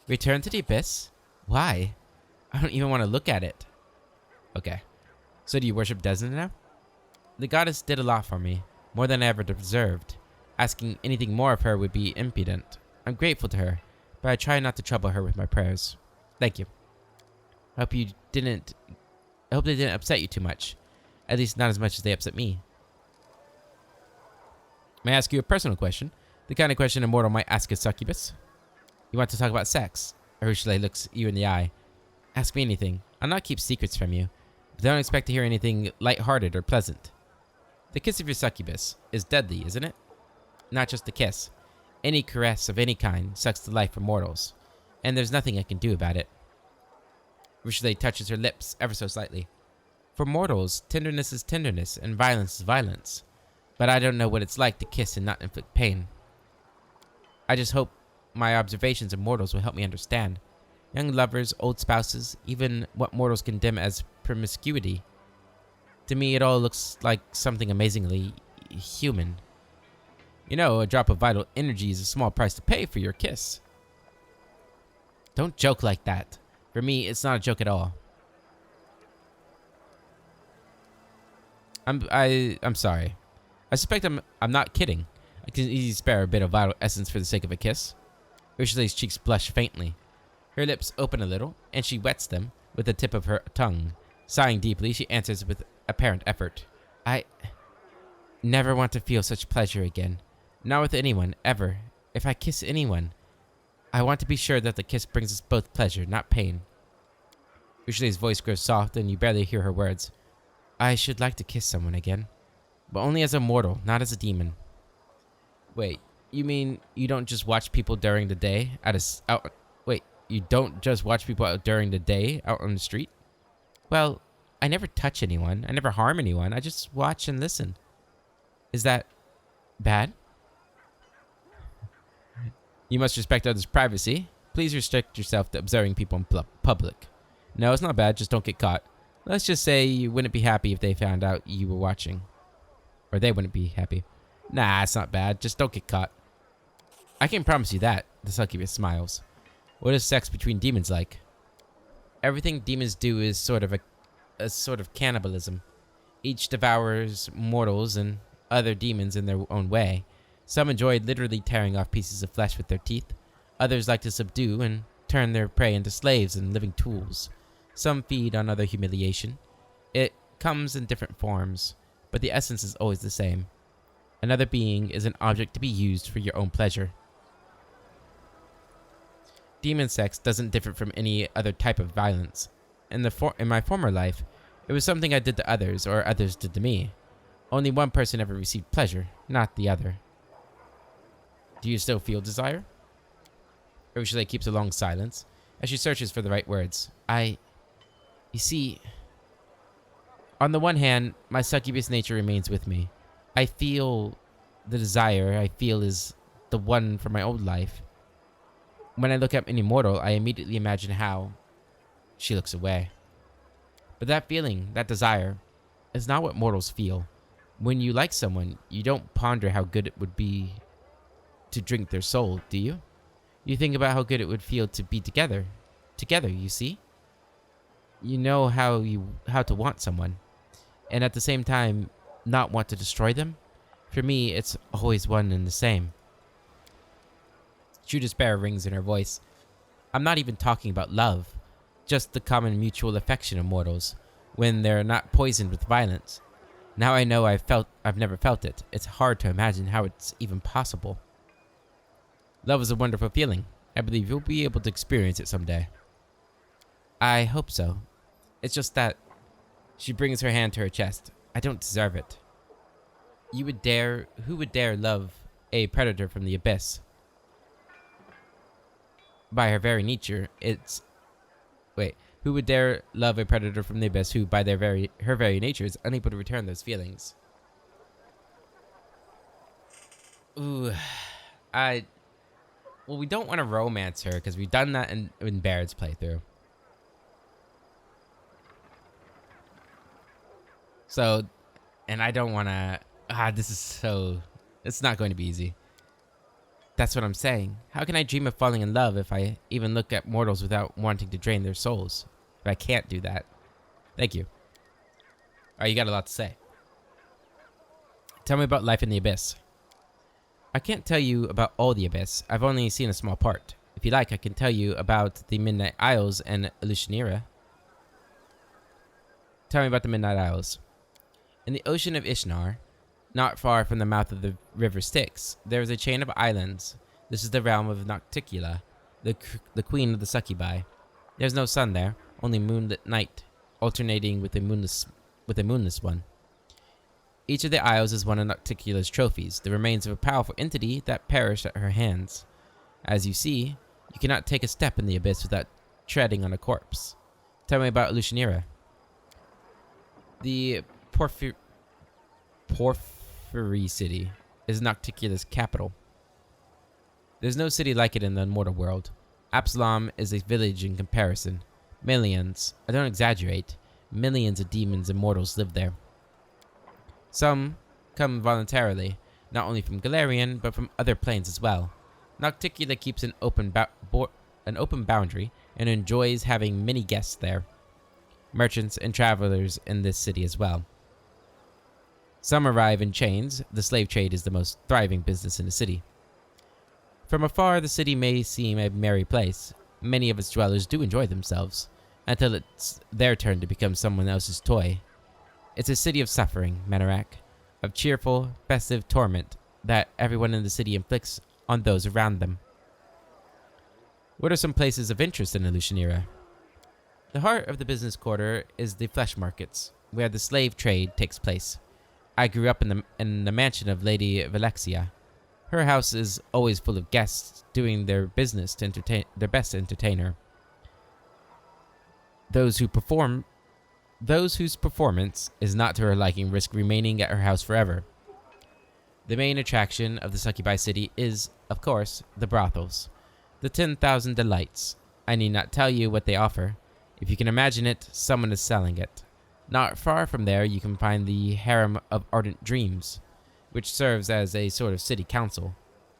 Return to the Abyss? Why? I don't even want to look at it. Okay. So do you worship Desna now? The goddess did a lot for me, more than I ever deserved. Asking anything more of her would be impudent. I'm grateful to her, but I try not to trouble her with my prayers. Thank you. I hope they didn't upset you too much. At least not as much as they upset me. May I ask you a personal question? The kind of question a mortal might ask a succubus. You want to talk about sex? Ursula looks you in the eye. Ask me anything. I'll not keep secrets from you, but don't expect to hear anything light-hearted or pleasant. The kiss of your succubus is deadly, isn't it? Not just a kiss. Any caress of any kind sucks the life from mortals, and there's nothing I can do about it. Ursula touches her lips ever so slightly. For mortals, tenderness is tenderness, and violence is violence. But I don't know what it's like to kiss and not inflict pain. I just hope my observations of mortals will help me understand. Young lovers, old spouses, even what mortals condemn as promiscuity. To me, it all looks like something amazingly human. You know, a drop of vital energy is a small price to pay for your kiss. Don't joke like that. For me, it's not a joke at all. I'm sorry. I suspect I'm not kidding. I can easily spare a bit of vital essence for the sake of a kiss. Ursula's cheeks blush faintly. Her lips open a little, and she wets them with the tip of her tongue. Sighing deeply, she answers with apparent effort. I never want to feel such pleasure again. Not with anyone, ever. If I kiss anyone, I want to be sure that the kiss brings us both pleasure, not pain. Ursula's voice grows soft, and you barely hear her words. I should like to kiss someone again. But only as a mortal, not as a demon. Wait, you mean you don't just watch people during the day you don't just watch people out during the day out on the street? Well, I never touch anyone. I never harm anyone. I just watch and listen. Is that bad? You must respect others' privacy. Please restrict yourself to observing people in public. No, it's not bad. Just don't get caught. Let's just say you wouldn't be happy if they found out you were watching. Or they wouldn't be happy. Nah, it's not bad. Just don't get caught. I can promise you that. The succubus smiles. What is sex between demons like? Everything demons do is sort of cannibalism. Each devours mortals and other demons in their own way. Some enjoy literally tearing off pieces of flesh with their teeth. Others like to subdue and turn their prey into slaves and living tools. Some feed on other humiliation. It comes in different forms, but the essence is always the same. Another being is an object to be used for your own pleasure. Demon sex doesn't differ from any other type of violence. In my former life, it was something I did to others, or others did to me. Only one person ever received pleasure, not the other. Do you still feel desire? Ursula keeps a long silence, as she searches for the right words. You see, on the one hand, my succubus nature remains with me. I feel the desire I feel is the one from my old life. When I look at any mortal, I immediately imagine how she looks away. But that feeling, that desire, is not what mortals feel. When you like someone, you don't ponder how good it would be to drink their soul, do you? You think about how good it would feel to be together. Together, you see? You know how to want someone, and at the same time, not want to destroy them? For me, it's always one and the same. True despair rings in her voice. I'm not even talking about love, just the common mutual affection of mortals, when they're not poisoned with violence. Now I know I've never felt it. It's hard to imagine how it's even possible. Love is a wonderful feeling. I believe you'll be able to experience it someday. I hope so. It's just that... She brings her hand to her chest. I don't deserve it. Who would dare love a predator from the abyss? By her very nature, who would dare love a predator from the abyss who, by her very nature, is unable to return those feelings? Ooh, well, we don't want to romance her because we've done that in Baird's playthrough. So, and I don't want to... it's not going to be easy. That's what I'm saying. How can I dream of falling in love if I even look at mortals without wanting to drain their souls? If I can't do that. Thank you. Alright, you got a lot to say. Tell me about life in the Abyss. I can't tell you about all the Abyss. I've only seen a small part. If you like, I can tell you about the Midnight Isles and Elushnira. Tell me about the Midnight Isles. In the Ocean of Ishnar, not far from the mouth of the river Styx, there is a chain of islands. This is the realm of Nocticula, the queen of the succubi. There's no sun there, only moonlit night, alternating with a moonless one. Each of the isles is one of Nocticula's trophies, the remains of a powerful entity that perished at her hands. As you see, you cannot take a step in the abyss without treading on a corpse. Tell me about Elushnira. The Porphyry City is Nocticula's capital. There's no city like it in the immortal world. Absalom is a village in comparison. Millions, I don't exaggerate, millions of demons and mortals live there. Some come voluntarily, not only from Galarian, but from other planes as well. Nocticula keeps an open boundary and enjoys having many guests there. Merchants and travelers in this city as well. Some arrive in chains. The slave trade is the most thriving business in the city. From afar, the city may seem a merry place. Many of its dwellers do enjoy themselves, until it's their turn to become someone else's toy. It's a city of suffering, Manarak, of cheerful, festive torment that everyone in the city inflicts on those around them. What are some places of interest in Elushnira? The heart of the business quarter is the flesh markets, where the slave trade takes place. I grew up in the mansion of Lady Velexia. Her house is always full of guests doing their business to entertain their best entertainer. Those whose performance is not to her liking risk remaining at her house forever. The main attraction of the Succubi City is, of course, the brothels. The 10,000 delights. I need not tell you what they offer. If you can imagine it, someone is selling it. Not far from there, you can find the Harem of Ardent Dreams, which serves as a sort of city council.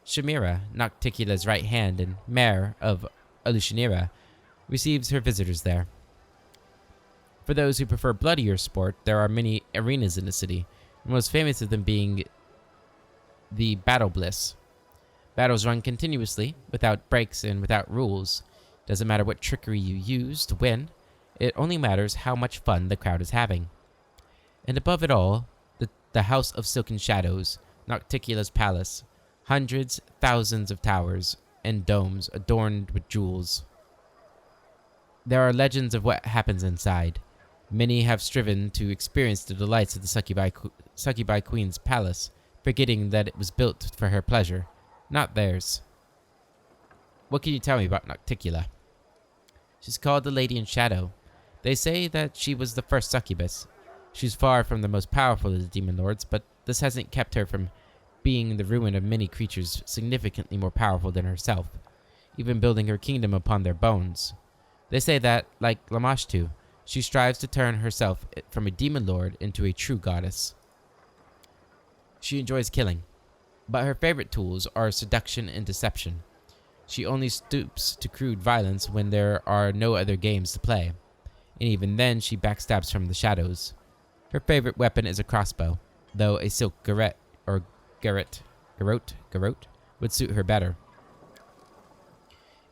Shamira, Nocticula's right hand and mayor of Elushnira, receives her visitors there. For those who prefer bloodier sport, there are many arenas in the city, the most famous of them being the Battle Bliss. Battles run continuously, without breaks and without rules. Doesn't matter what trickery you use to win, it only matters how much fun the crowd is having. And above it all, the House of Silken Shadows, Nocticula's palace, hundreds, thousands of towers and domes adorned with jewels. There are legends of what happens inside. Many have striven to experience the delights of the Succubi Queen's palace, forgetting that it was built for her pleasure, not theirs. What can you tell me about Nocticula? She's called the Lady in Shadow. They say that she was the first succubus. She's far from the most powerful of the demon lords, but this hasn't kept her from being the ruin of many creatures significantly more powerful than herself, even building her kingdom upon their bones. They say that, like Lamashtu, she strives to turn herself from a demon lord into a true goddess. She enjoys killing, but her favorite tools are seduction and deception. She only stoops to crude violence when there are no other games to play, and even then she backstabs from the shadows. Her favorite weapon is a crossbow, though a silk garrote would suit her better.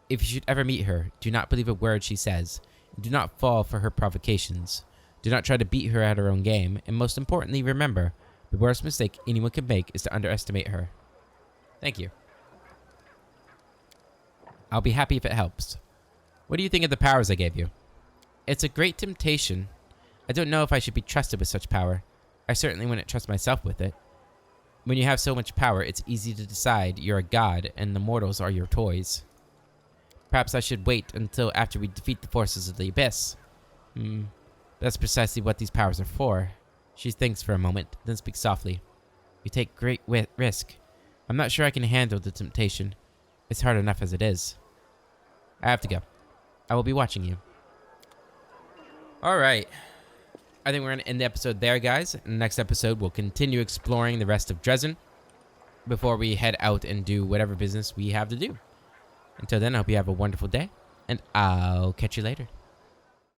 If you should ever meet her, do not believe a word she says. Do not fall for her provocations. Do not try to beat her at her own game. And most importantly, remember, the worst mistake anyone can make is to underestimate her. Thank you. I'll be happy if it helps. What do you think of the powers I gave you? It's a great temptation. I don't know if I should be trusted with such power. I certainly wouldn't trust myself with it. When you have so much power, it's easy to decide you're a god and the mortals are your toys. Perhaps I should wait until after we defeat the forces of the Abyss. That's precisely what these powers are for. She thinks for a moment, then speaks softly. You take great risk. I'm not sure I can handle the temptation. It's hard enough as it is. I have to go. I will be watching you. Alright. I think we're going to end the episode there, guys. In the next episode, we'll continue exploring the rest of Dresden before we head out and do whatever business we have to do. Until then, I hope you have a wonderful day, and I'll catch you later.